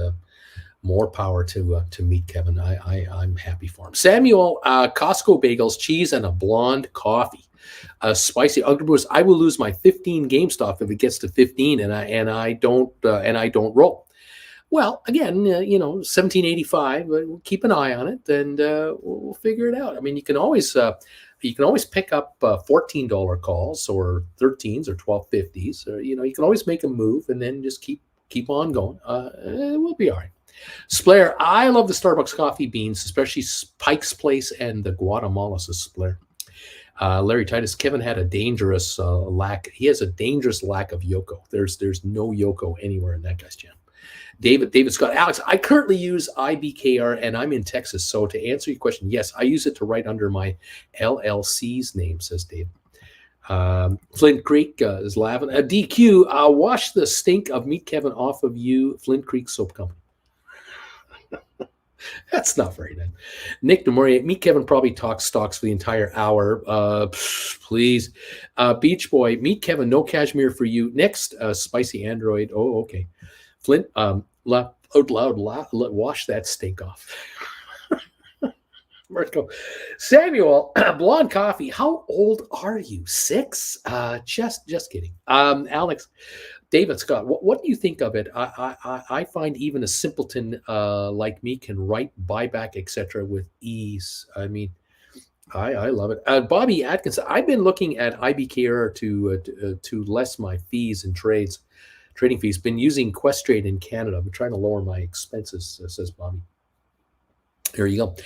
Speaker 1: more power to Meet Kevin. I'm happy for him. Samuel, Costco bagels, cheese, and a blonde coffee. Spicy Ugly. I will lose my 15 GameStop if it gets to 15, and I don't roll. Well, again, 1785. We'll keep an eye on it, and we'll figure it out. I mean, you can always pick up $14 calls or 13s or 12.50s. Or, you can always make a move and then just keep on going. We'll be all right. Splair, I love the Starbucks coffee beans, especially Pike's Place and the Guatemala, says Splair. Larry Titus, Kevin had a dangerous lack. He has a dangerous lack of Yoko. There's no Yoko anywhere in that guy's channel. David Scott, Alex, I currently use IBKR and I'm in Texas. So to answer your question, yes, I use it to write under my LLC's name, says Dave. Flint Creek is laughing. DQ, wash the stink of Meet Kevin off of you, Flint Creek Soap Company. That's not very nice. Nick DeMoria, Meet Kevin probably talks stocks for the entire hour. Please. Beach Boy, Meet Kevin, no cashmere for you. Next, Spicy Android. Oh, okay. Flint, out loud, wash that stink off. Marco. Samuel, blonde coffee. How old are you? 6? Just kidding. Alex, David Scott, what do you think of it? I find even a simpleton like me can write, buyback, etc. with ease. I mean, I love it. Bobby Atkinson, I've been looking at IBKR to less my fees and trading fees. Been using Questrade in Canada. I'm trying to lower my expenses, says Bobby. There you go.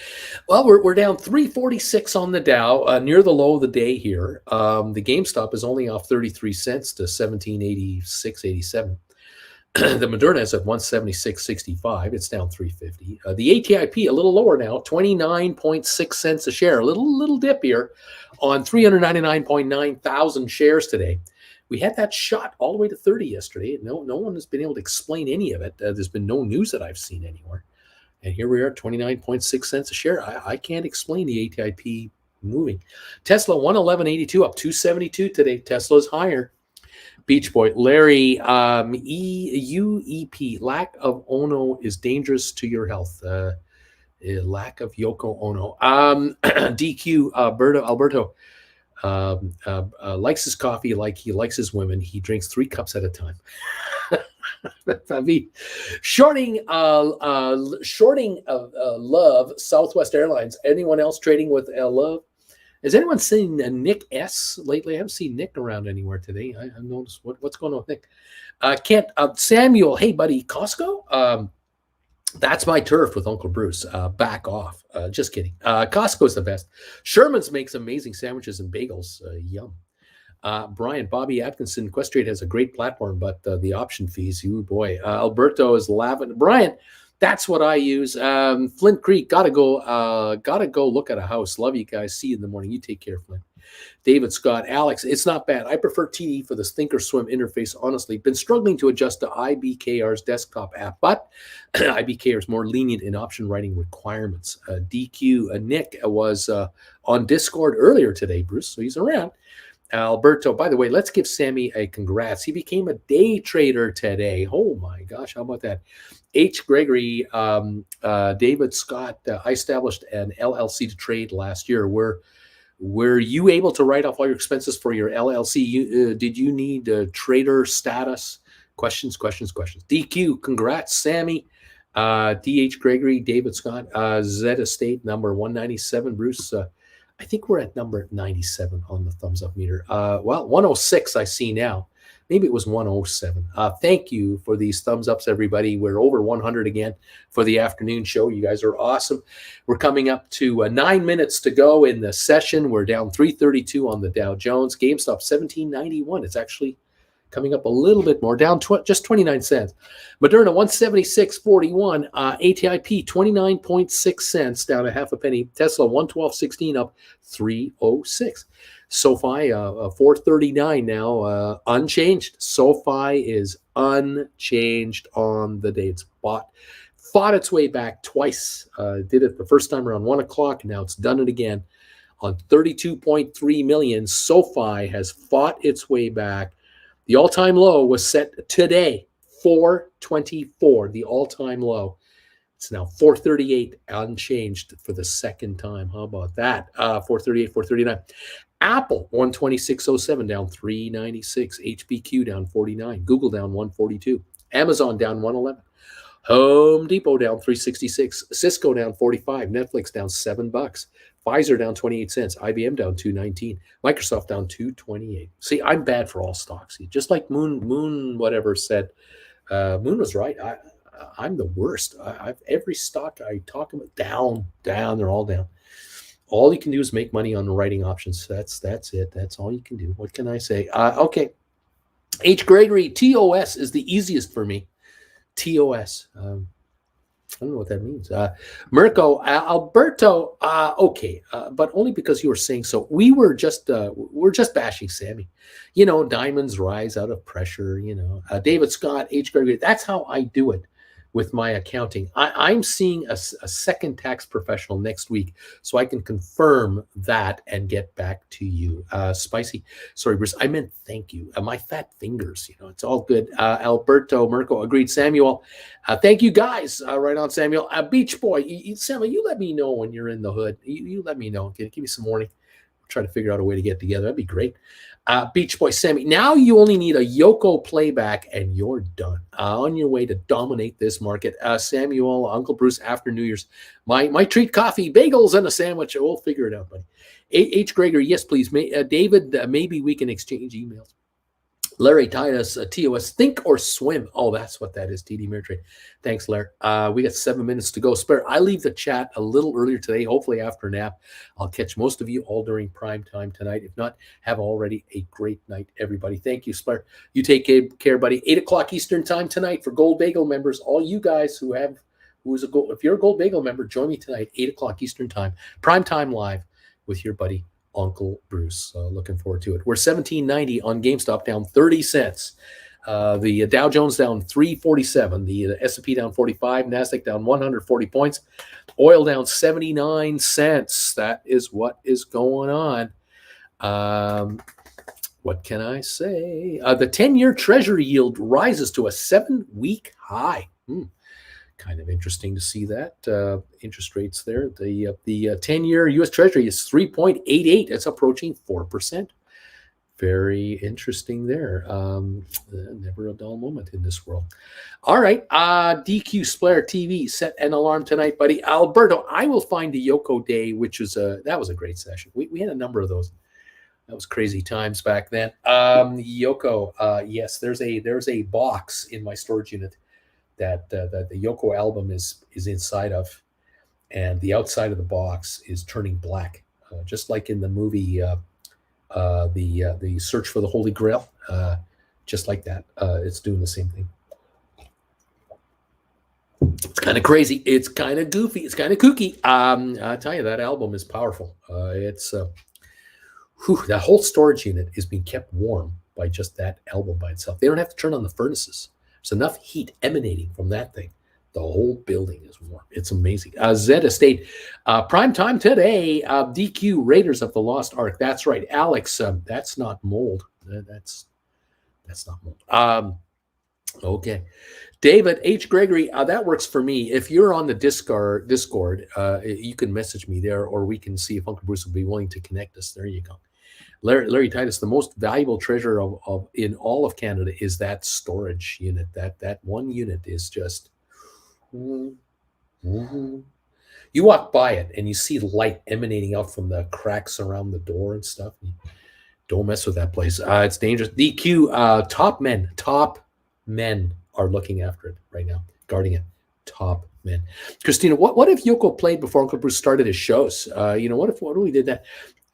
Speaker 1: Well, we're down 346 on the Dow, near the low of the day here. The GameStop is only off 33 cents to 1786.87. The Moderna is at 176.65. It's down 350. The ATIP a little lower now, 29.6 cents a share. A little dip here on 399.9 thousand shares today. We had that shot all the way to 30 yesterday. No one has been able to explain any of it. There's been no news that I've seen anywhere. And here we are, 29.6 cents a share. I can't explain the ATIP moving. Tesla, 111.82, up 272 today. Tesla's higher. Beach Boy, Larry, UEP, lack of Ono is dangerous to your health. Lack of Yoko Ono. DQ, Alberto, likes his coffee like he likes his women. He drinks 3 cups at a time. I mean, shorting Love, Southwest Airlines. Anyone else trading with Love? Has anyone seen Nick S lately? I haven't seen Nick around anywhere today. I've noticed what's going on with Nick. Kent, Samuel, hey buddy, Costco. That's my turf with Uncle Bruce. Back off. Just kidding. Costco's the best. Sherman's makes amazing sandwiches and bagels. Yum. Brian, Bobby Atkinson, Questrade has a great platform, but the option fees, you boy. Alberto is laughing. Brian, that's what I use. Flint Creek, gotta go look at a house. Love you guys. See you in the morning. You take care, Flint. David Scott, Alex, it's not bad. I prefer TD for the Thinkorswim interface, honestly. Been struggling to adjust to IBKR's desktop app, but IBKR is more lenient in option writing requirements. DQ, Nick was on Discord earlier today, Bruce, so he's around. Alberto, by the way, let's give Sammy a congrats. He became a day trader today. Oh my gosh, how about that? H. Gregory, David Scott, I established an LLC to trade last year. Were you able to write off all your expenses for your LLC? Did you need trader status? Questions. DQ, congrats, Sammy. DH Gregory, David Scott, Z Estate number 197. Bruce, I think we're at number 97 on the thumbs up meter. Well, 106 I see now. Maybe it was 107. Thank you for these thumbs ups, everybody. We're over 100 again for the afternoon show. You guys are awesome. We're coming up to 9 minutes to go in the session. We're down 332 on the Dow Jones. GameStop 1791. It's actually coming up a little bit more, down just 29 cents. Moderna 176.41. ATIP 29.6 cents, down a half a penny. Tesla 112.16, up 306. SoFi 439 now, unchanged. SoFi is unchanged on the day. It's fought its way back twice. Did it the first time around 1 o'clock. Now it's done it again on 32.3 million. SoFi has fought its way back. The all-time low was set today, 424, the all-time low. It's now 438, unchanged for the second time. How about that? 438, 439. Apple, 126.07, down 396. HBQ down 49. Google down 142. Amazon down 111. Home Depot down 366. Cisco down 45. Netflix down $7. Pfizer down 28 cents. IBM down 219. Microsoft down 228. See, I'm bad for all stocks. Just like Moon whatever said. Moon was right. I'm the worst. Every stock I talk about down. They're all down. All you can do is make money on writing options. That's it. That's all you can do. What can I say? Okay. H. Gregory, TOS is the easiest for me. TOS. I don't know what that means. Mirko, Alberto, okay, but only because you were saying so. We're just bashing Sammy. Diamonds rise out of pressure. David Scott, H. Gregory. That's how I do it with my accounting. I'm seeing a second tax professional next week, so I can confirm that and get back to you. Spicy. Sorry, Bruce. I meant thank you. My fat fingers, it's all good. Alberto, Mirko, agreed. Samuel, thank you guys. Right on, Samuel. Beach Boy, Samuel, you let me know when you're in the hood. You let me know. Give me some warning. Try to figure out a way to get together. That'd be great. Beach Boy Sammy, now you only need a Yoko playback and you're done. On your way to dominate this market. Samuel, Uncle Bruce, after New Year's. My treat, coffee, bagels, and a sandwich. We'll figure it out, buddy. H. Gregory, yes, please. David, maybe we can exchange emails. Larry Titus, TOS, think or swim. Oh, that's what that is, TD Ameritrade. Thanks, Larry. We got 7 minutes to go. Spare. I leave the chat a little earlier today, hopefully after nap. I'll catch most of you all during prime time tonight. If not, have already a great night, everybody. Thank you, Spare. You take care, buddy. 8 o'clock Eastern time tonight for Gold Bagel members. All you guys if you're a Gold Bagel member, join me tonight, 8 o'clock Eastern time, prime time live with your buddy, Uncle Bruce. Looking forward to it. We're 1790 on GameStop, down 30 cents. The Dow Jones down 347. The S&P down 45. NASDAQ down 140 points. Oil down 79 cents. That is what is going on. What can I say? The 10-year Treasury yield rises to a 7-week high. Kind of interesting to see that. Interest rates there. The 10-year U.S. Treasury is 3.88. It's approaching 4%. Very interesting there. Never a dull moment in this world. All right. DQ Splair TV, set an alarm tonight, buddy. Alberto, I will find the Yoko Day, which was that was a great session. We had a number of those. That was crazy times back then. Yoko, yes, there's a box in my storage unit that the Yoko album is inside of, and the outside of the box is turning black, just like in the movie the Search for the Holy Grail. Just like that, it's doing the same thing. It's kind of crazy. It's kind of goofy. It's kind of kooky. I tell you, that album is powerful. That whole storage unit is being kept warm by just that album by itself. They don't have to turn on the furnaces. There's enough heat emanating from that thing. The whole building is warm. It's amazing. Zed Estate, prime time today. DQ Raiders of the Lost Ark. That's right, Alex. That's not mold. That's not mold. Okay, David H. Gregory. That works for me. If you're on the Discord, you can message me there, or we can see if Uncle Bruce will be willing to connect us. There you go. Larry Titus, the most valuable treasure of in all of Canada is that storage unit. That one unit is just. You walk by it and you see light emanating out from the cracks around the door and stuff. Don't mess with that place. It's dangerous. DQ, top men are looking after it right now, guarding it. Top men. Christina, what if Yoko played before Uncle Bruce started his shows? What if we did that?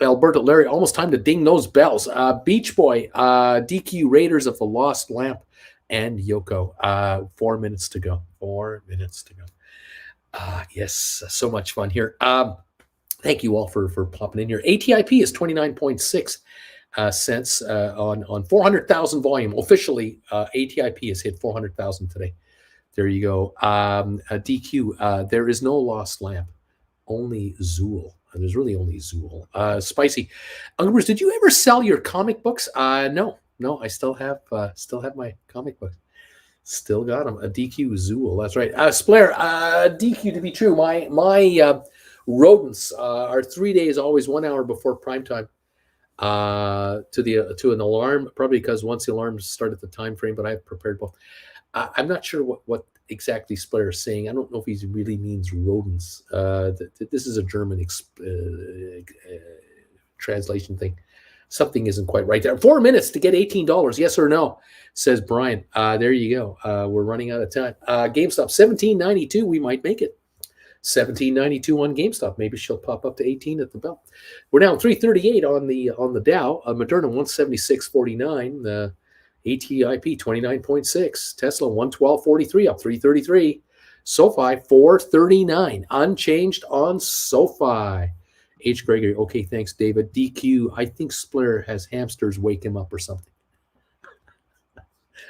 Speaker 1: Alberto, Larry, almost time to ding those bells. Beach Boy, DQ, Raiders of the Lost Lamp, and Yoko. 4 minutes to go. 4 minutes to go. Yes, so much fun here. Thank you all for popping in here. ATIP is 29.6 cents on 400,000 volume. Officially, ATIP has hit 400,000 today. There you go. DQ, there is no Lost Lamp, only Zool. There's really only Zool. Spicy. Uncle Bruce, did you ever sell your comic books? No, I still have my comic books. Still got them. A DQ Zool. That's right. Splair. DQ to be true. My rodents are 3 days, always 1 hour before prime time. To an alarm, probably because once the alarms start at the time frame, but I've prepared both. I'm not sure what exactly Splair is saying. I don't know if he really means rodents. This is a German translation thing. Something isn't quite right there. 4 minutes to get $18. Yes or no, says Brian. There you go. We're running out of time. GameStop, $17.92. We might make it. $17.92 on GameStop. Maybe she'll pop up to 18 at the bell. We're down 338 on the Dow. Moderna 176.49. The ATIP 29.6. Tesla 112.43 up 333. SoFi 439 unchanged on SoFi. H. Gregory. Okay, thanks, David. DQ. I think Splair has hamsters wake him up or something.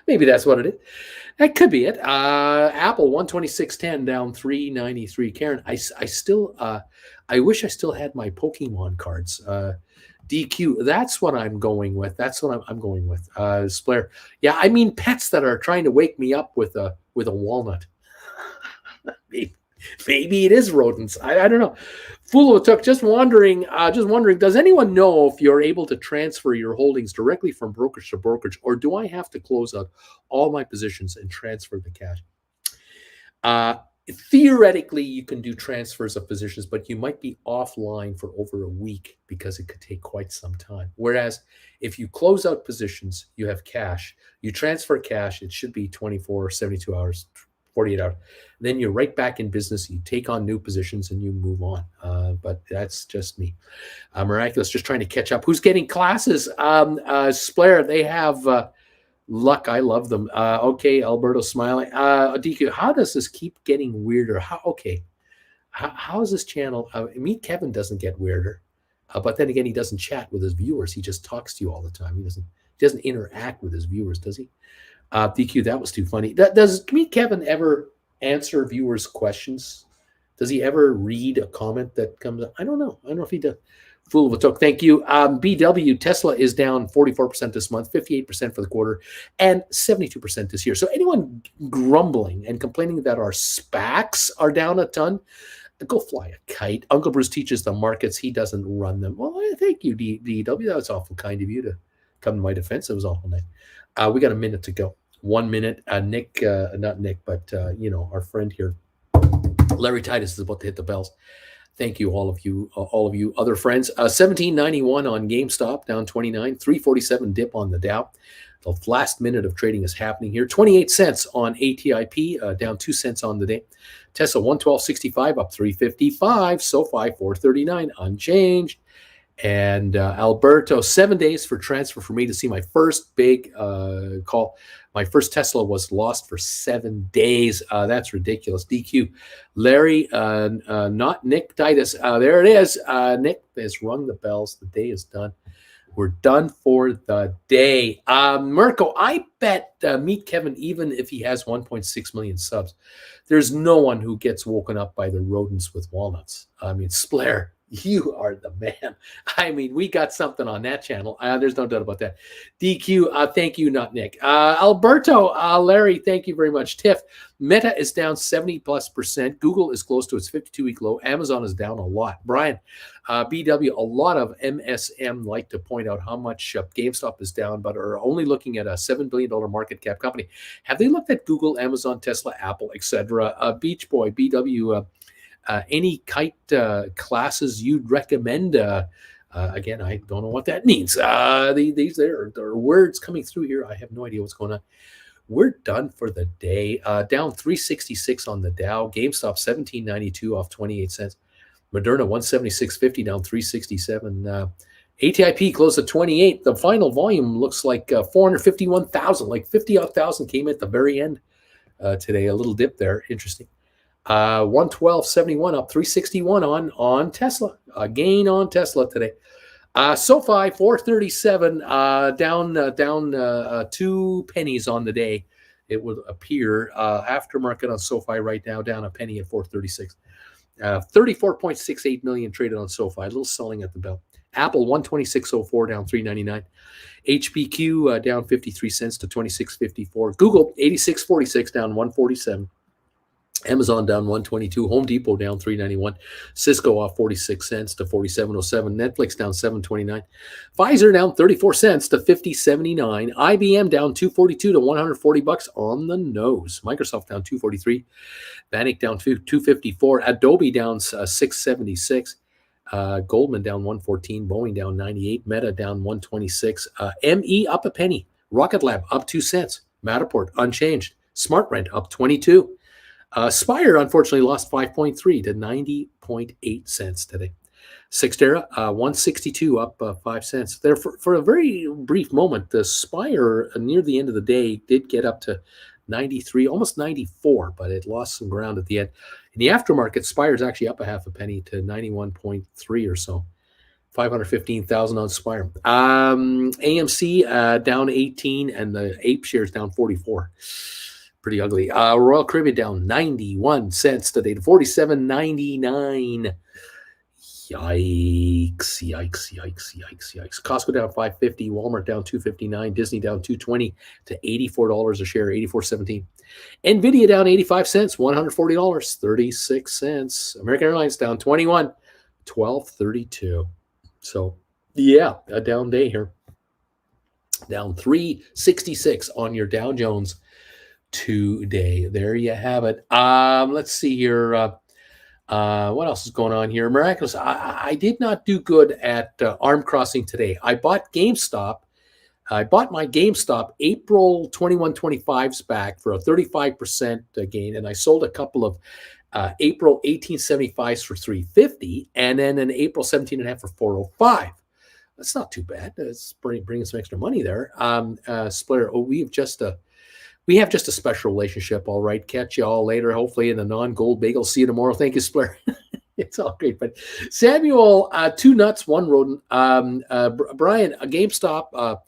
Speaker 1: Maybe that's what it is. That could be it. Apple 126.10 down 393. Karen, I still I wish I still had my Pokemon cards. DQ. That's what I'm going with. That's what I'm going with. Splair. Yeah, I mean pets that are trying to wake me up with a walnut. Maybe it is rodents. I don't know. Fool of a Took, just wondering, does anyone know if you're able to transfer your holdings directly from brokerage to brokerage, or do I have to close out all my positions and transfer the cash? Theoretically, you can do transfers of positions, but you might be offline for over a week because it could take quite some time. Whereas if you close out positions, you have cash, you transfer cash, it should be 24, 72 hours, 48 hours. Then you're right back in business. You take on new positions and you move on. But that's just me. Miraculous, just trying to catch up. Who's getting classes? Splair, they have luck. I love them. Okay, Alberto smiling. DQ, how does this keep getting weirder? How is this channel? Meet Kevin doesn't get weirder. But then again, he doesn't chat with his viewers. He just talks to you all the time. He doesn't interact with his viewers, does he? DQ, that was too funny. Does Meet Kevin ever answer viewers' questions? Does he ever read a comment that comes up? I don't know. I don't know if he does. Fool of a Took, thank you. BW, Tesla is down 44% this month, 58% for the quarter, and 72% this year. So anyone grumbling and complaining that our SPACs are down a ton, go fly a kite. Uncle Bruce teaches the markets. He doesn't run them. Well, thank you, DW. That was awful kind of you to come to my defense. It was awful nice. We got a minute to go. 1 minute. Nick, not Nick, but our friend here, Larry Titus, is about to hit the bells. Thank you, all of you other friends. 1791 on GameStop, down 29. 347 dip on the Dow. The last minute of trading is happening here. 28 cents on ATIP, down 2 cents on the day. Tesla 112.65 up 355. SoFi 439 unchanged. And Alberto, 7 days for transfer for me to see my first big call. My first Tesla was lost for 7 days. That's ridiculous. DQ. Larry, not Nick Titus. There it is. Nick has rung the bells. The day is done. We're done for the day. Mirko, I bet Meet Kevin, even if he has 1.6 million subs, there's no one who gets woken up by the rodents with walnuts. I mean, Splair, you are the man. I mean, we got something on that channel. There's no doubt about that. DQ, thank you, not Nick. Alberto, Larry, thank you very much. Tiff, Meta is down 70+%. Google is close to its 52-week low. Amazon is down a lot. Brian, BW, a lot of MSM like to point out how much GameStop is down, but are only looking at a $7 billion market cap company. Have they looked at Google, Amazon, Tesla, Apple, etc.? Beach Boy, BW, Any kite classes you'd recommend? Again, I don't know what that means. These there are words coming through here. I have no idea what's going on. We're done for the day. Down 366 on the Dow. GameStop 1792 off 28 cents. Moderna 176.50 down 367. ATIP closed at 28. The final volume looks like 451,000, like 50,000 came at the very end today. A little dip there. Interesting. 112.71 up 361 on Tesla. A gain on Tesla today. SoFi 437 down 2 pennies on the day. It would appear aftermarket on SoFi right now down a penny at 436. 34.68 million traded on SoFi. A little selling at the bell. Apple 126.04 down 399. HPQ down 53 cents to 26.54. Google 86.46 down 147. Amazon down 122. Home Depot down 391. Cisco off 46 cents to 47.07. Netflix down 7.29. Pfizer down 34 cents to 50.79. IBM down 242 to 140 bucks on the nose. Microsoft down 243. Bannock down 254. Adobe down 676. Goldman down 114. Boeing down 98. Meta down 126. ME up a penny. Rocket Lab up 2 cents. Matterport unchanged. SmartRent up 22. Spire, unfortunately, lost 5.3 to 90.8 cents today. Cyxtera, 162 up 5 cents. There for a very brief moment, the Spire near the end of the day did get up to 93, almost 94, but it lost some ground at the end. In the aftermarket, Spire is actually up a half a penny to 91.3 or so. 515,000 on Spire. AMC down 18, and the Ape shares down 44. Pretty ugly. Royal Caribbean down 91 cents today to 47.99. Yikes. Costco down 5.50. Walmart down 2.59. Disney down 2.20 to $84 a share, 84.17. Nvidia down 85 cents, $140, 36 cents. American Airlines down 21, 12.32. So, yeah, a down day here. Down 366 on your Dow Jones today. There you have it. Let's see here. What else is going on here? Miraculous. I did not do good at arm crossing today. I bought GameStop. I bought my GameStop April 21.25s back for a 35% gain, and I sold a couple of April 18.75s for $3.50, and then an April 17.5 for $4.05. That's not too bad. It's bringing some extra money there. Splitter. We have just a special relationship, all right. Catch you all later, hopefully in a non-gold bagel. See you tomorrow. Thank you, Splitter. It's all great. But Samuel, 2 nuts, 1 rodent. Brian, a GameStop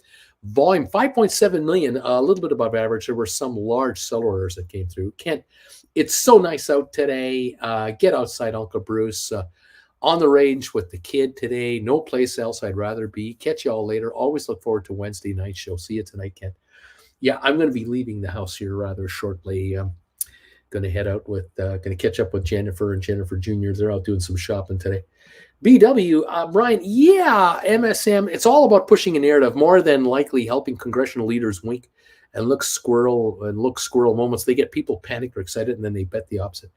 Speaker 1: volume, 5.7 million, a little bit above average. There were some large seller orders that came through. Kent, it's so nice out today. Get outside, Uncle Bruce. On the range with the kid today. No place else I'd rather be. Catch you all later. Always look forward to Wednesday night show. See you tonight, Kent. Yeah, I'm going to be leaving the house here rather shortly. Going to head out with, going to catch up with Jennifer and Jennifer Jr. They're out doing some shopping today. BW, Brian, yeah, MSM, it's all about pushing a narrative, more than likely helping congressional leaders wink and look squirrel moments. They get people panicked or excited, and then they bet the opposite.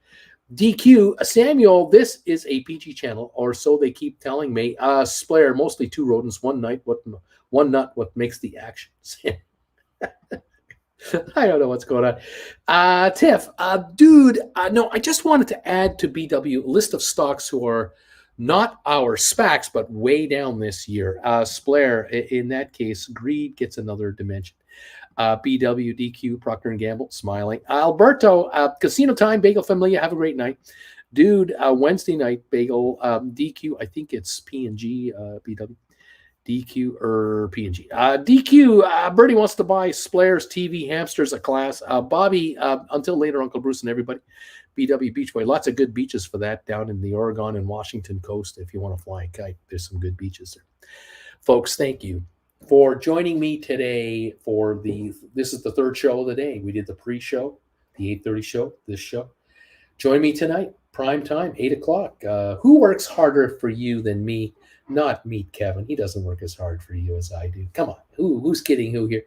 Speaker 1: DQ, Samuel, this is a PG channel, or so they keep telling me. Splayer, mostly 2 rodents, one nut, what makes the action. I don't know what's going on. Tiff, dude, no, I just wanted to add to BW a list of stocks who are not our SPACs, but way down this year. Splair, in that case, greed gets another dimension. BW, DQ, Procter & Gamble, smiling. Alberto, Casino Time, Bagel Familia, have a great night. Dude, Wednesday night, Bagel, DQ, I think it's P&G, BW. DQ or P&G. DQ, Bertie wants to buy Splair's TV Hamsters a class. Bobby, until later, Uncle Bruce and everybody. BW Beach Boy, lots of good beaches for that down in the Oregon and Washington coast. If you want to fly a kite, there's some good beaches there. Folks, thank you for joining me today for this is the 3rd show of the day. We did the pre-show, the 8:30 show, this show. Join me tonight, prime time, 8 o'clock. Who works harder for you than me? Not Meet Kevin. He doesn't work as hard for you as I do. Come on. Who's kidding who here?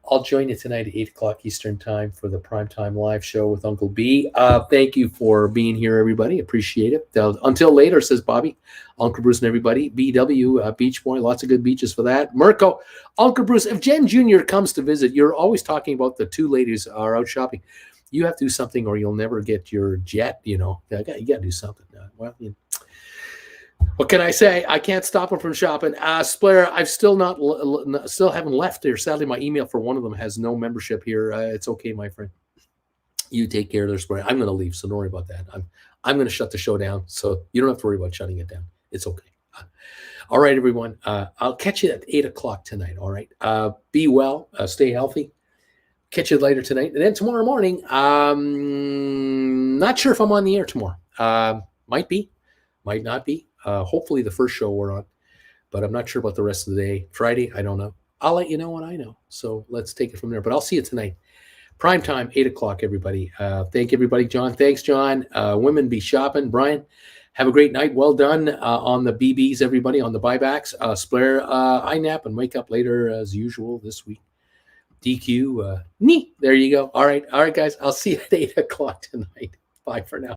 Speaker 1: I'll join you tonight at 8 o'clock Eastern time for the Primetime Live show with Uncle B. Thank you for being here, everybody. Appreciate it. Until later, says Bobby. Uncle Bruce and everybody. BW, Beach Boy, lots of good beaches for that. Mirko, Uncle Bruce, if Jen Jr. comes to visit, you're always talking about the two ladies are out shopping. You have to do something or you'll never get your jet, you got to do something. Well, what can I say? I can't stop them from shopping. Splair, I've still haven't left there. Sadly, my email for one of them has no membership here. It's okay, my friend. You take care of their Splair. I'm going to leave, so don't worry about that. I'm going to shut the show down, so you don't have to worry about shutting it down. It's okay. All right, everyone. I'll catch you at 8 o'clock tonight. All right. Be well. Stay healthy. Catch you later tonight. And then tomorrow morning, not sure if I'm on the air tomorrow. Might be. Might not be. Hopefully the first show we're on, but I'm not sure about the rest of the day. Friday, I don't know. I'll let you know what I know. So let's take it from there. But I'll see you tonight. Prime time, 8 o'clock, everybody. Thank everybody, John. Thanks, John. Women be shopping. Brian, have a great night. Well done on the BBs, everybody, on the buybacks. Splair, I nap and wake up later as usual this week. DQ, there you go. All right, guys. I'll see you at 8 o'clock tonight. Bye for now.